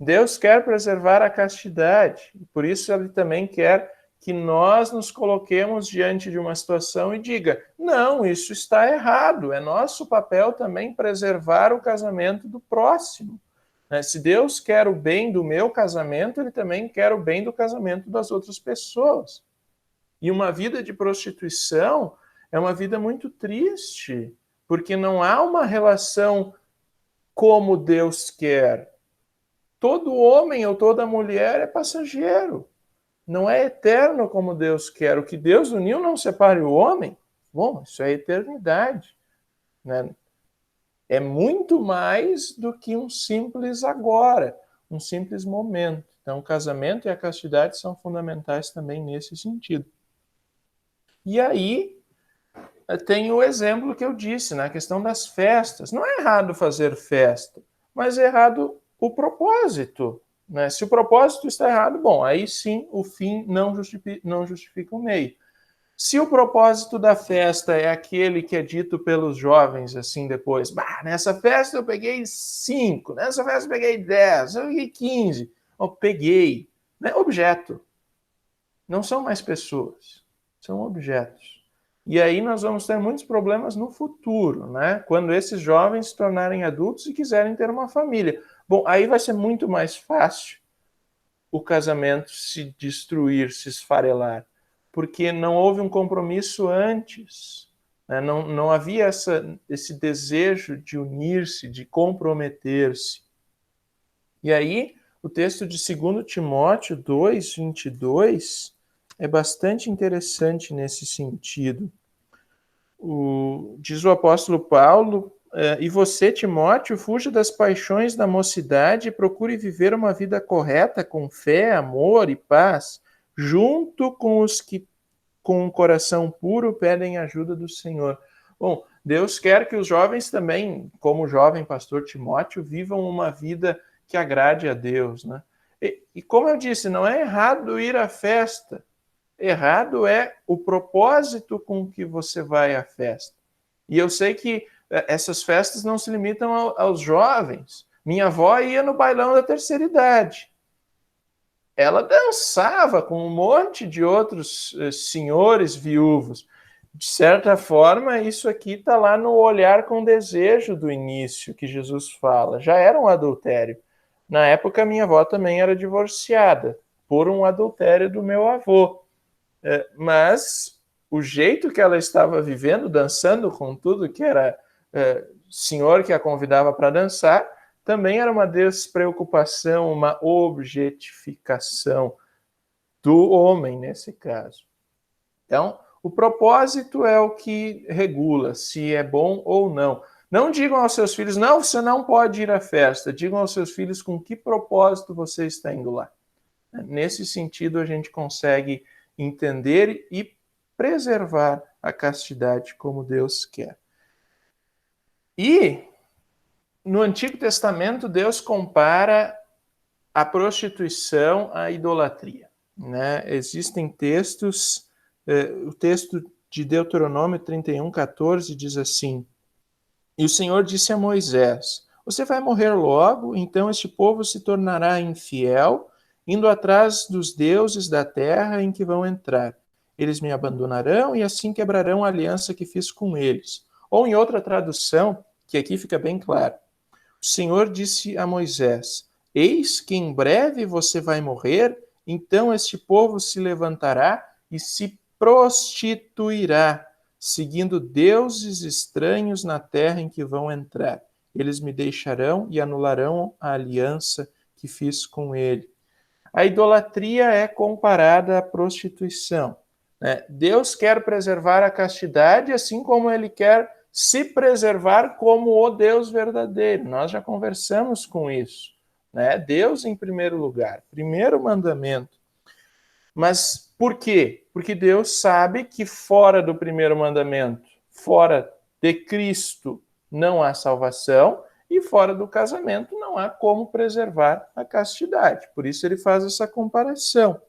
Deus quer preservar a castidade, por isso ele também quer que nós nos coloquemos diante de uma situação e diga, não, isso está errado, é nosso papel também preservar o casamento do próximo. Se Deus quer o bem do meu casamento, ele também quer o bem do casamento das outras pessoas. E uma vida de prostituição é uma vida muito triste, porque não há uma relação como Deus quer. Todo homem ou toda mulher é passageiro, não é eterno como Deus quer. O que Deus uniu não separe o homem. Bom, isso é eternidade, né? É muito mais do que um simples agora, um simples momento. Então, o casamento e a castidade são fundamentais também nesse sentido. E aí, tem o exemplo que eu disse, na questão das festas. Não é errado fazer festa, mas é errado o propósito, né? Se o propósito está errado, bom, aí sim o fim não justifica o meio. Se o propósito da festa é aquele que é dito pelos jovens assim depois, bah, nessa festa eu peguei 5, nessa festa eu peguei 10, eu peguei 15, eu peguei, né? Objeto. Não são mais pessoas, são objetos. E aí nós vamos ter muitos problemas no futuro, né? Quando esses jovens se tornarem adultos e quiserem ter uma família. Bom, aí vai ser muito mais fácil o casamento se destruir, se esfarelar, porque não houve um compromisso antes, né? Não havia esse desejo de unir-se, de comprometer-se. E aí, o texto de 2 Timóteo 2, 22 é bastante interessante nesse sentido. Diz o apóstolo Paulo, e você, Timóteo, fuja das paixões da mocidade e procure viver uma vida correta, com fé, amor e paz, junto com os que, com um coração puro, pedem ajuda do Senhor. Bom, Deus quer que os jovens também, como o jovem pastor Timóteo, vivam uma vida que agrade a Deus, né? E como eu disse, não é errado ir à festa. Errado é o propósito com que você vai à festa. E eu sei que essas festas não se limitam aos jovens. Minha avó ia no bailão da terceira idade. Ela dançava com um monte de outros senhores viúvos. De certa forma, isso aqui está lá no olhar com desejo do início que Jesus fala. Já era um adultério. Na época, minha avó também era divorciada por um adultério do meu avô. Mas o jeito que ela estava vivendo, dançando com tudo que era senhor que a convidava para dançar, também era uma despreocupação, uma objetificação do homem nesse caso. Então, o propósito é o que regula se é bom ou não. Não digam aos seus filhos, não, você não pode ir à festa. Digam aos seus filhos com que propósito você está indo lá. Nesse sentido, a gente consegue entender e preservar a castidade como Deus quer. E no Antigo Testamento, Deus compara a prostituição à idolatria, né? Existem textos, o texto de Deuteronômio 31:14 diz assim: e o Senhor disse a Moisés: você vai morrer logo, então este povo se tornará infiel, indo atrás dos deuses da terra em que vão entrar. Eles me abandonarão e assim quebrarão a aliança que fiz com eles. Ou em outra tradução, que aqui fica bem claro, o Senhor disse a Moisés: eis que em breve você vai morrer, então este povo se levantará e se prostituirá, seguindo deuses estranhos na terra em que vão entrar. Eles me deixarão e anularão a aliança que fiz com ele. A idolatria é comparada à prostituição, né? Deus quer preservar a castidade, assim como ele quer se preservar como o Deus verdadeiro. Nós já conversamos com isso, né? Deus em primeiro lugar, primeiro mandamento. Mas por quê? Porque Deus sabe que fora do primeiro mandamento, fora de Cristo, não há salvação, e fora do casamento não há como preservar a castidade. Por isso ele faz essa comparação,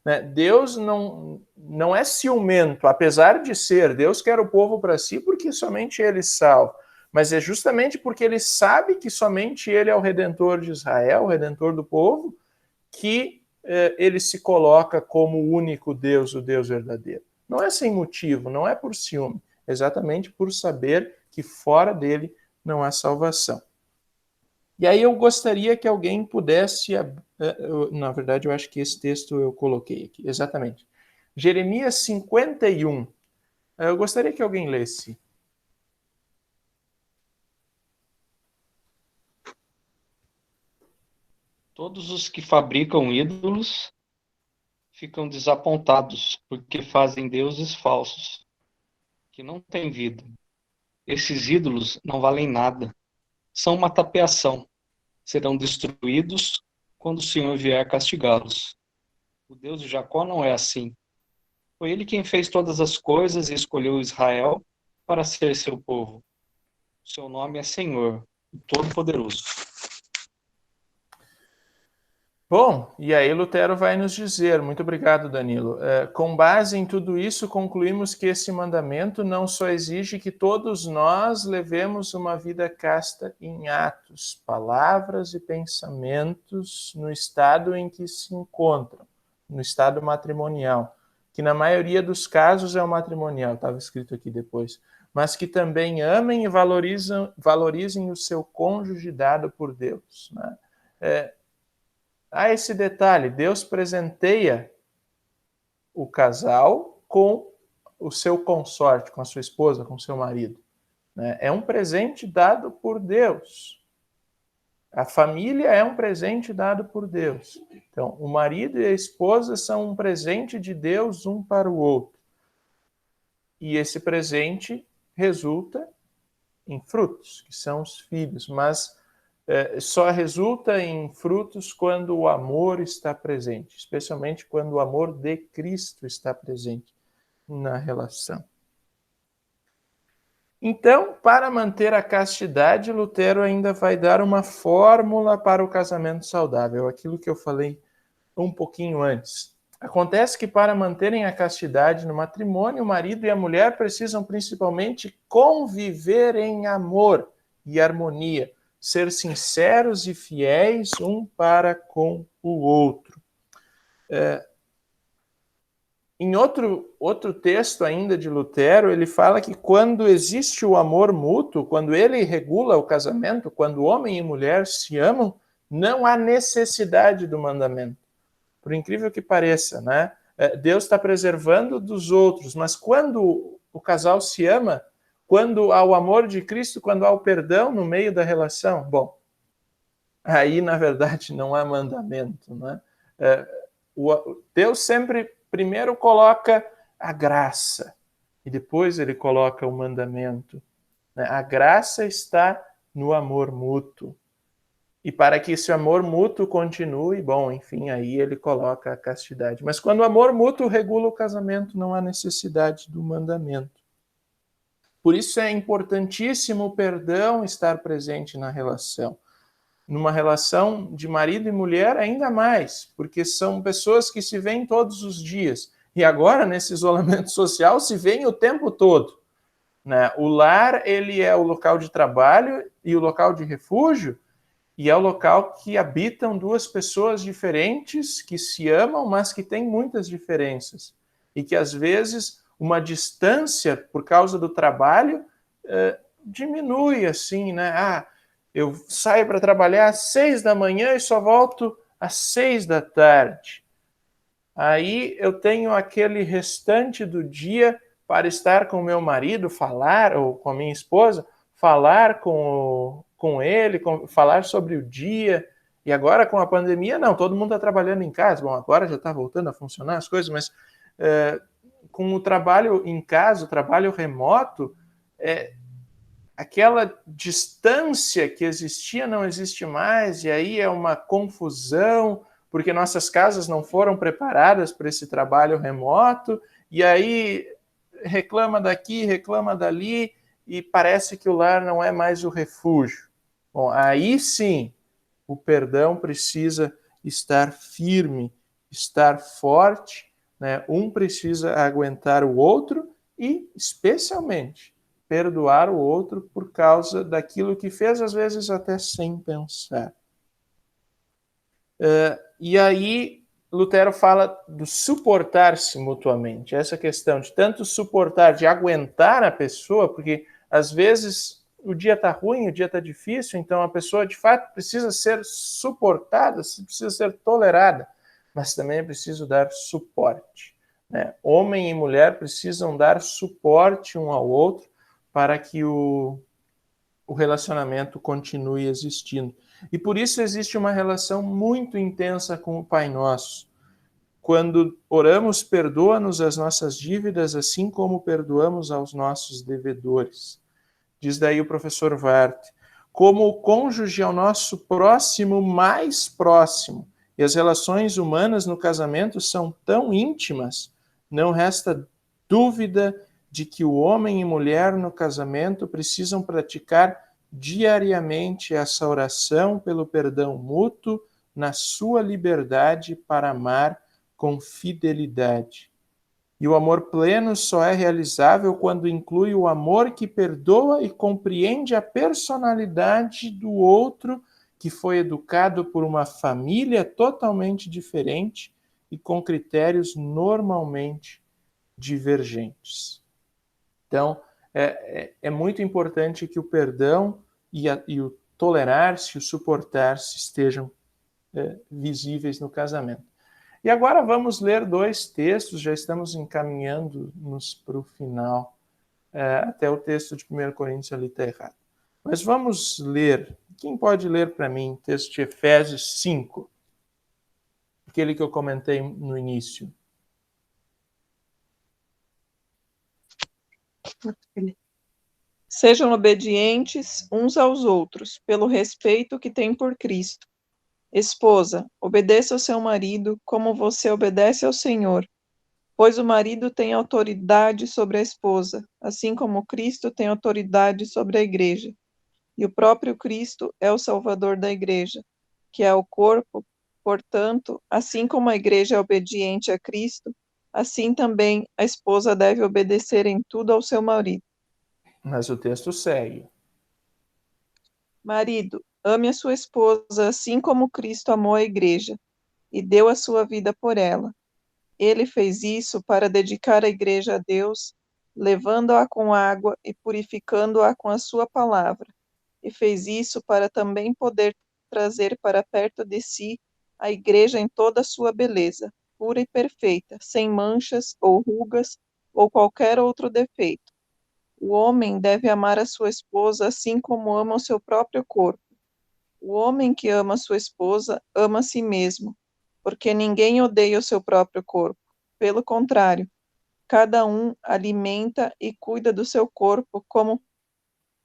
né? Deus não é ciumento, apesar de ser. Deus quer o povo para si porque somente ele salva. Mas é justamente porque ele sabe que somente ele é o Redentor de Israel, o Redentor do povo, que ele se coloca como o único Deus, o Deus verdadeiro. Não é sem motivo, não é por ciúme, é exatamente por saber que fora dele não há salvação. E aí eu gostaria que alguém pudesse, na verdade eu acho que esse texto eu coloquei aqui, exatamente. Jeremias 51. Eu gostaria que alguém lesse. Todos os que fabricam ídolos ficam desapontados, porque fazem deuses falsos, que não têm vida. Esses ídolos não valem nada. São uma tapeação. Serão destruídos quando o Senhor vier castigá-los. O Deus de Jacó não é assim. Foi ele quem fez todas as coisas e escolheu Israel para ser seu povo. Seu nome é Senhor, o Todo-Poderoso. Bom, e aí Lutero vai nos dizer, muito obrigado, Danilo, com base em tudo isso, concluímos que esse mandamento não só exige que todos nós levemos uma vida casta em atos, palavras e pensamentos no estado em que se encontram, no estado matrimonial, que na maioria dos casos é o matrimonial, estava escrito aqui depois, mas que também amem e valorizem o seu cônjuge dado por Deus, né? Há esse detalhe, Deus presenteia o casal com o seu consorte, com a sua esposa, com o seu marido. Né? É um presente dado por Deus. A família é um presente dado por Deus. Então, o marido e a esposa são um presente de Deus um para o outro. E esse presente resulta em frutos, que são os filhos, mas só resulta em frutos quando o amor está presente, especialmente quando o amor de Cristo está presente na relação. Então, para manter a castidade, Lutero ainda vai dar uma fórmula para o casamento saudável, aquilo que eu falei um pouquinho antes. Acontece que para manterem a castidade no matrimônio, o marido e a mulher precisam principalmente conviver em amor e harmonia, ser sinceros e fiéis um para com o outro. Em outro texto ainda de Lutero, ele fala que quando existe o amor mútuo, quando ele regula o casamento, quando homem e mulher se amam, não há necessidade do mandamento. Por incrível que pareça, né? Deus está preservando dos outros, mas quando o casal se ama, quando há o amor de Cristo, quando há o perdão no meio da relação, bom, aí, na verdade, não há mandamento. Né? Deus sempre primeiro coloca a graça e depois ele coloca o mandamento. Né? A graça está no amor mútuo. E para que esse amor mútuo continue, bom, enfim, aí ele coloca a castidade. Mas quando o amor mútuo regula o casamento, não há necessidade do mandamento. Por isso é importantíssimo o perdão estar presente na relação. Numa relação de marido e mulher, ainda mais, porque são pessoas que se veem todos os dias. E agora, nesse isolamento social, se veem o tempo todo. Né? O lar, ele é o local de trabalho e o local de refúgio, e é o local que habitam duas pessoas diferentes, que se amam, mas que têm muitas diferenças. E que, às vezes, uma distância, por causa do trabalho, diminui, assim, né? Eu saio para trabalhar às 6 da manhã e só volto às 6 da tarde. Aí eu tenho aquele restante do dia para estar com o meu marido, falar, ou com a minha esposa, falar com ele, falar sobre o dia. E agora, com a pandemia, não, todo mundo está trabalhando em casa. Bom, agora já está voltando a funcionar as coisas, mas com o trabalho em casa, o trabalho remoto, aquela distância que existia não existe mais, e aí é uma confusão, porque nossas casas não foram preparadas para esse trabalho remoto, e aí reclama daqui, reclama dali, e parece que o lar não é mais o refúgio. Bom, aí sim, o perdão precisa estar firme, estar forte, né? Um precisa aguentar o outro e, especialmente, perdoar o outro por causa daquilo que fez, às vezes até sem pensar. E aí, Lutero fala do suportar-se mutuamente, essa questão de tanto suportar, de aguentar a pessoa, porque às vezes o dia está ruim, o dia está difícil, então a pessoa de fato precisa ser suportada, precisa ser tolerada, mas também é preciso dar suporte. né? Homem e mulher precisam dar suporte um ao outro para que o relacionamento continue existindo. E por isso existe uma relação muito intensa com o Pai Nosso. Quando oramos, perdoa-nos as nossas dívidas, assim como perdoamos aos nossos devedores. Diz daí o professor Wart. Como o cônjuge é o nosso próximo mais próximo, e as relações humanas no casamento são tão íntimas, não resta dúvida de que o homem e mulher no casamento precisam praticar diariamente essa oração pelo perdão mútuo na sua liberdade para amar com fidelidade. E o amor pleno só é realizável quando inclui o amor que perdoa e compreende a personalidade do outro, que foi educado por uma família totalmente diferente e com critérios normalmente divergentes. Então, é muito importante que o perdão e o tolerar-se, o suportar-se estejam visíveis no casamento. E agora vamos ler 2 textos, já estamos encaminhando-nos para o final. Até o texto de 1 Coríntios ali está errado. Mas vamos ler. Quem pode ler para mim o texto de Efésios 5? Aquele que eu comentei no início. Sejam obedientes uns aos outros, pelo respeito que têm por Cristo. Esposa, obedeça ao seu marido, como você obedece ao Senhor, pois o marido tem autoridade sobre a esposa, assim como Cristo tem autoridade sobre a igreja. E o próprio Cristo é o Salvador da igreja, que é o corpo. Portanto, assim como a igreja é obediente a Cristo, assim também a esposa deve obedecer em tudo ao seu marido. Mas o texto segue. Marido, ame a sua esposa assim como Cristo amou a igreja e deu a sua vida por ela. Ele fez isso para dedicar a igreja a Deus, levando-a com água e purificando-a com a sua palavra. E fez isso para também poder trazer para perto de si a igreja em toda a sua beleza, pura e perfeita, sem manchas ou rugas ou qualquer outro defeito. O homem deve amar a sua esposa assim como ama o seu próprio corpo. O homem que ama a sua esposa ama a si mesmo, porque ninguém odeia o seu próprio corpo. Pelo contrário, cada um alimenta e cuida do seu corpo como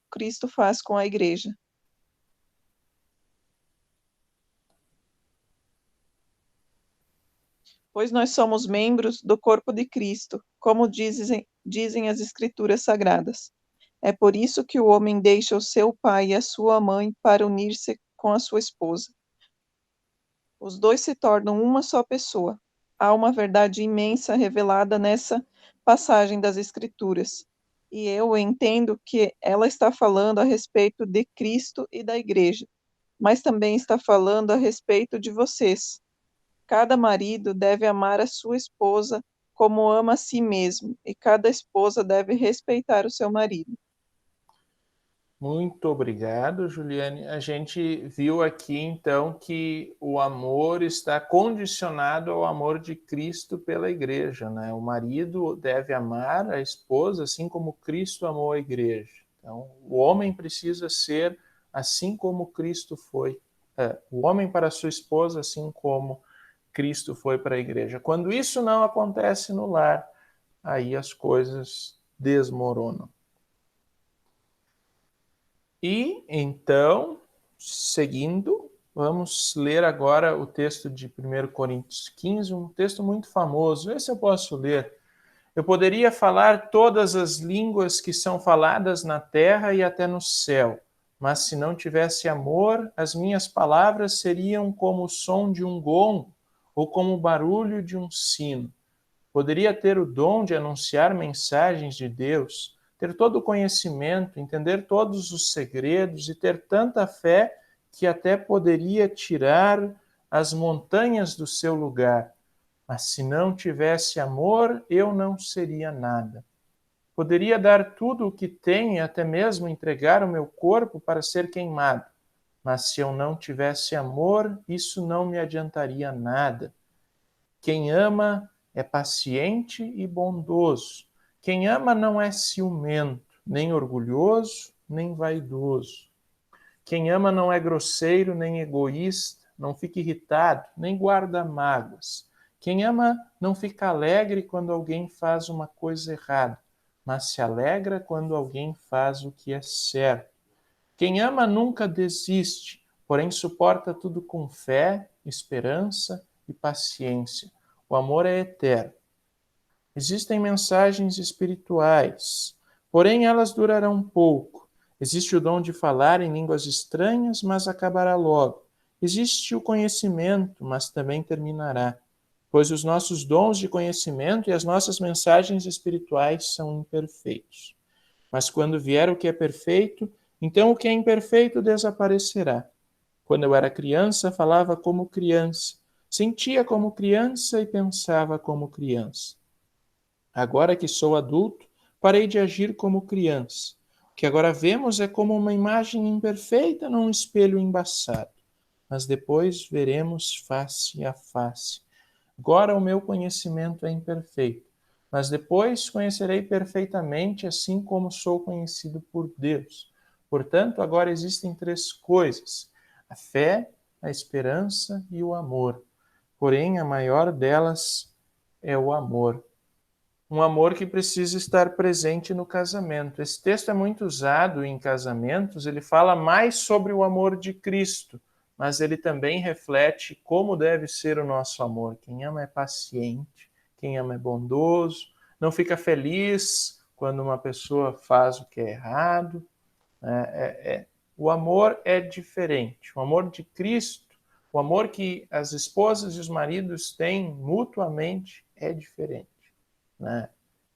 Cristo faz com a igreja. Pois nós somos membros do corpo de Cristo, como dizem as Escrituras Sagradas. É por isso que o homem deixa o seu pai e a sua mãe para unir-se com a sua esposa. Os dois se tornam uma só pessoa. Há uma verdade imensa revelada nessa passagem das Escrituras, e eu entendo que ela está falando a respeito de Cristo e da igreja, mas também está falando a respeito de vocês. Cada marido deve amar a sua esposa como ama a si mesmo, e cada esposa deve respeitar o seu marido. Muito obrigado, Juliane. A gente viu aqui, então, que o amor está condicionado ao amor de Cristo pela igreja, né? O marido deve amar a esposa assim como Cristo amou a igreja. Então, o homem precisa ser assim como Cristo foi. O homem para a sua esposa assim como Cristo foi para a igreja. Quando isso não acontece no lar, aí as coisas desmoronam. E, então, seguindo, vamos ler agora o texto de 1 Coríntios 15, um texto muito famoso. Esse eu posso ler. Eu poderia falar todas as línguas que são faladas na terra e até no céu, mas se não tivesse amor, as minhas palavras seriam como o som de um gongo ou como o barulho de um sino. Poderia ter o dom de anunciar mensagens de Deus, ter todo o conhecimento, entender todos os segredos e ter tanta fé que até poderia tirar as montanhas do seu lugar. Mas se não tivesse amor, eu não seria nada. Poderia dar tudo o que tenho e até mesmo entregar o meu corpo para ser queimado. Mas se eu não tivesse amor, isso não me adiantaria nada. Quem ama é paciente e bondoso. Quem ama não é ciumento, nem orgulhoso, nem vaidoso. Quem ama não é grosseiro, nem egoísta, não fica irritado, nem guarda mágoas. Quem ama não fica alegre quando alguém faz uma coisa errada, mas se alegra quando alguém faz o que é certo. Quem ama nunca desiste, porém suporta tudo com fé, esperança e paciência. O amor é eterno. Existem mensagens espirituais, porém elas durarão pouco. Existe o dom de falar em línguas estranhas, mas acabará logo. Existe o conhecimento, mas também terminará. Pois os nossos dons de conhecimento e as nossas mensagens espirituais são imperfeitos. Mas quando vier o que é perfeito, então o que é imperfeito desaparecerá. Quando eu era criança, falava como criança, sentia como criança e pensava como criança. Agora que sou adulto, parei de agir como criança. O que agora vemos é como uma imagem imperfeita num espelho embaçado. Mas depois veremos face a face. Agora o meu conhecimento é imperfeito, mas depois conhecerei perfeitamente, assim como sou conhecido por Deus. Portanto, agora existem 3 coisas: a fé, a esperança e o amor. Porém, a maior delas é o amor. Um amor que precisa estar presente no casamento. Esse texto é muito usado em casamentos, ele fala mais sobre o amor de Cristo, mas ele também reflete como deve ser o nosso amor. Quem ama é paciente, quem ama é bondoso, não fica feliz quando uma pessoa faz o que é errado. O amor é diferente. O amor de Cristo, o amor que as esposas e os maridos têm mutuamente é diferente. Né?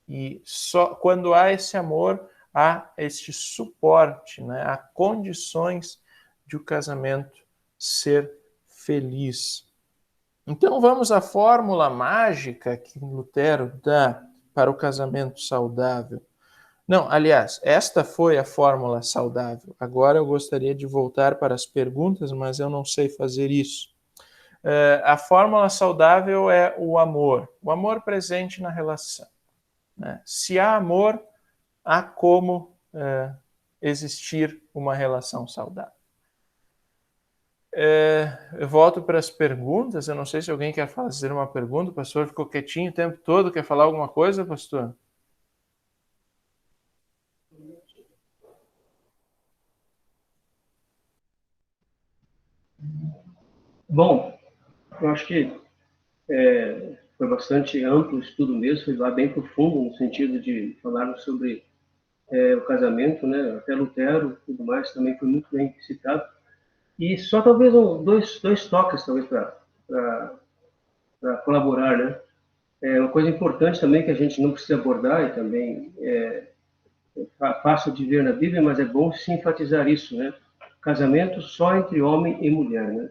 E só quando há esse amor, há este suporte, né? Há condições de o casamento ser feliz. Então vamos à fórmula mágica que Lutero dá para o casamento saudável. Não, aliás, esta foi a fórmula saudável. Agora eu gostaria de voltar para as perguntas, mas eu não sei fazer isso. A fórmula saudável é o amor presente na relação. Né? Se há amor, há como existir uma relação saudável. Eu volto para as perguntas. Eu não sei se alguém quer fazer uma pergunta. O pastor ficou quietinho o tempo todo. Quer falar alguma coisa, pastor? Bom, eu acho que foi bastante amplo o estudo mesmo, foi lá bem profundo no sentido de falar sobre o casamento, né? Até Lutero e tudo mais também foi muito bem citado. E só talvez dois toques talvez para colaborar, né? Uma coisa importante também que a gente não precisa abordar e também é fácil de ver na Bíblia, mas é bom se enfatizar isso, né? Casamento só entre homem e mulher, né?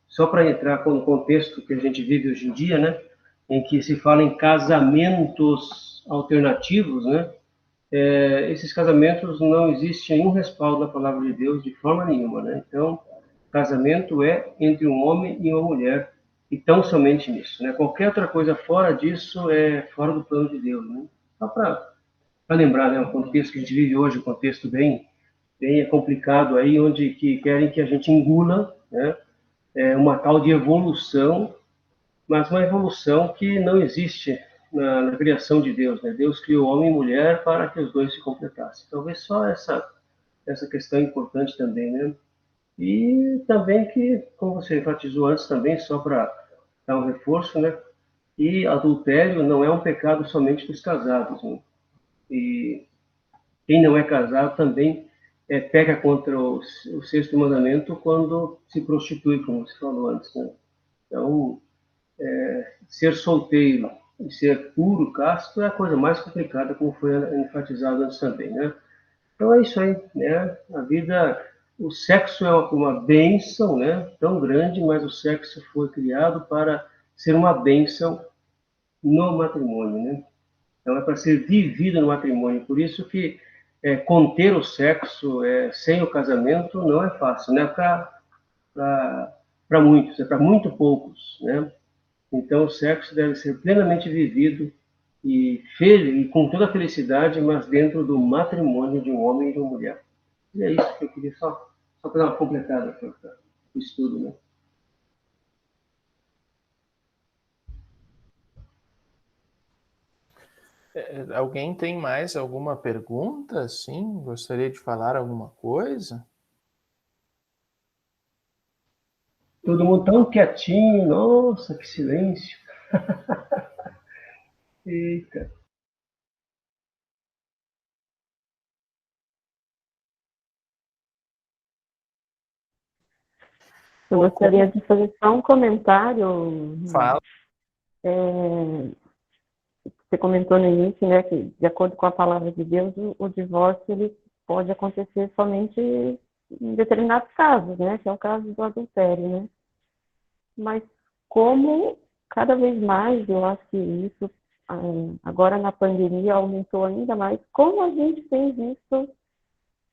Só para entrar no contexto que a gente vive hoje em dia, né? Em que se fala em casamentos alternativos, né? Esses casamentos não existe nenhum respaldo na palavra de Deus de forma nenhuma, né? Então, casamento é entre um homem e uma mulher e tão somente nisso, né? Qualquer outra coisa fora disso é fora do plano de Deus, né? Só para lembrar, né? O contexto que a gente vive hoje, um contexto bem complicado aí, onde querem que a gente engula, né? Uma tal de evolução, mas uma evolução que não existe na criação de Deus, né? Deus criou homem e mulher para que os dois se completassem. Talvez só essa questão é importante também, né? E também que, como você enfatizou antes também, só para dar um reforço, né? E adultério não é um pecado somente dos casados, né? E quem não é casado também peca contra o 6º mandamento quando se prostitui, como você falou antes, né? Então, ser solteiro e ser puro, casto, é a coisa mais complicada, como foi enfatizado antes também, né? Então é isso aí, né? A vida, o sexo é uma bênção, né? Tão grande, mas o sexo foi criado para ser uma bênção no matrimônio, né? Então é para ser vivido no matrimônio. Por isso que conter o sexo sem o casamento não é fácil, né? Para muitos, é para muito poucos, né? Então, o sexo deve ser plenamente vivido e com toda a felicidade, mas dentro do matrimônio de um homem e de uma mulher. E é isso que eu queria só para dar uma completada para o estudo, né? Alguém tem mais alguma pergunta? Sim, gostaria de falar alguma coisa? Todo mundo tão quietinho, nossa, que silêncio. Eita. Eu gostaria de fazer só um comentário. Fala. Você comentou no início, né, que de acordo com a palavra de Deus, o divórcio ele pode acontecer somente em determinados casos, né, que é o caso do adultério, né. Mas como cada vez mais, eu acho que isso agora na pandemia aumentou ainda mais, como a gente tem visto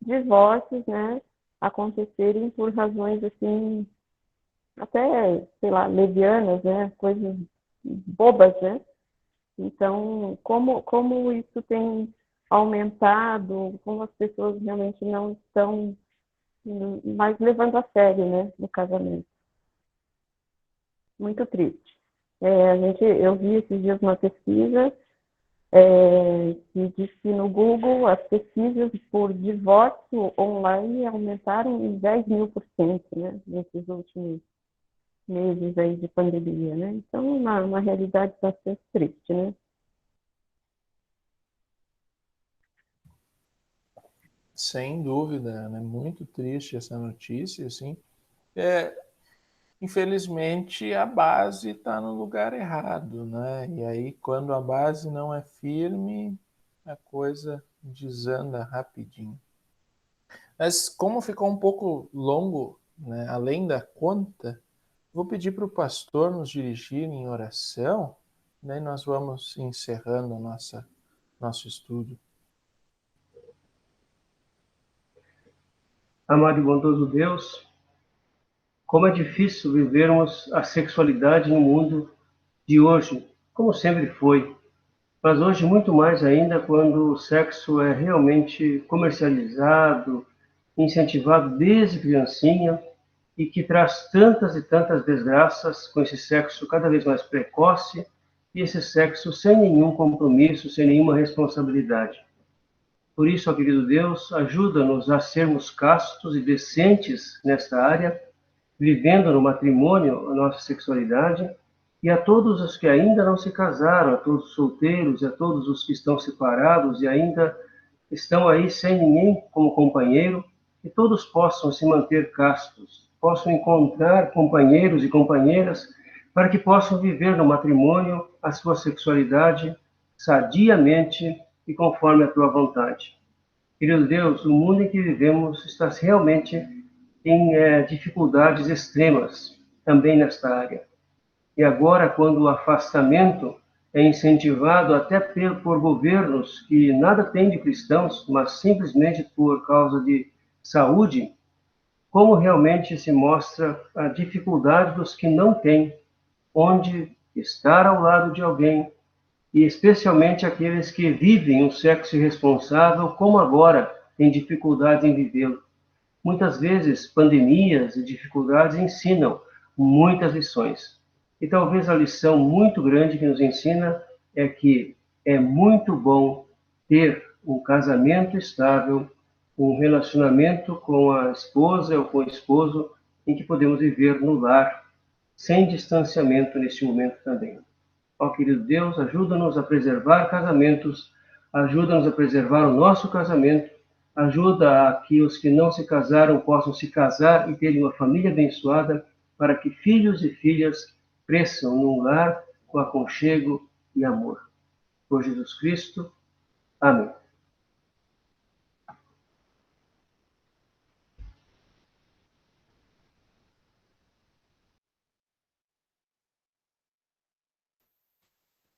divórcios, né, acontecerem por razões assim, até, sei lá, levianas, né, coisas bobas, né. Então, como isso tem aumentado, como as pessoas realmente não estão mais levando a sério, né, no casamento. Muito triste. Eu vi esses dias uma pesquisa que diz que no Google as pesquisas por divórcio online aumentaram em 10.000%, né, nesses últimos meses aí de pandemia, né? Então, uma realidade bastante triste, né? Sem dúvida, né? Muito triste essa notícia, assim. Infelizmente, a base está no lugar errado, né? E aí, quando a base não é firme, a coisa desanda rapidinho. Mas como ficou um pouco longo, né, além da conta, vou pedir para o pastor nos dirigir em oração, né, e nós vamos encerrando nosso estudo. Amado e bondoso Deus, como é difícil vivermos a sexualidade no mundo de hoje, como sempre foi, mas hoje muito mais ainda quando o sexo é realmente comercializado, incentivado desde criancinha e que traz tantas e tantas desgraças com esse sexo cada vez mais precoce e esse sexo sem nenhum compromisso, sem nenhuma responsabilidade. Por isso, ó querido Deus, ajuda-nos a sermos castos e decentes nesta área, vivendo no matrimônio a nossa sexualidade, e a todos os que ainda não se casaram, a todos os solteiros, e a todos os que estão separados e ainda estão aí sem ninguém como companheiro, que todos possam se manter castos, possam encontrar companheiros e companheiras para que possam viver no matrimônio a sua sexualidade sadiamente e conforme a tua vontade. Querido Deus, o mundo em que vivemos está realmente em dificuldades extremas também nesta área. E agora, quando o afastamento é incentivado até por governos que nada têm de cristãos, mas simplesmente por causa de saúde, como realmente se mostra a dificuldade dos que não têm onde estar ao lado de alguém, e especialmente aqueles que vivem um sexo irresponsável, como agora têm dificuldade em vivê-lo. Muitas vezes, pandemias e dificuldades ensinam muitas lições. E talvez a lição muito grande que nos ensina é que é muito bom ter um casamento estável, um relacionamento com a esposa ou com o esposo, em que podemos viver no lar, sem distanciamento neste momento também. Ó querido Deus, ajuda-nos a preservar casamentos, ajuda-nos a preservar o nosso casamento, ajuda a que os que não se casaram possam se casar e terem uma família abençoada, para que filhos e filhas cresçam num lar com aconchego e amor. Por Jesus Cristo. Amém.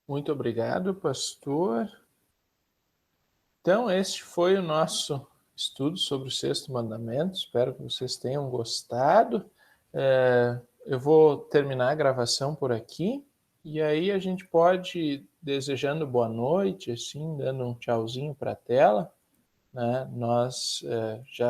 Muito obrigado, pastor. Então, este foi o nosso estudo sobre o sexto mandamento. Espero que vocês tenham gostado. Eu vou terminar a gravação por aqui E aí a gente pode, desejando boa noite, assim, dando um tchauzinho para a tela, né? Nós já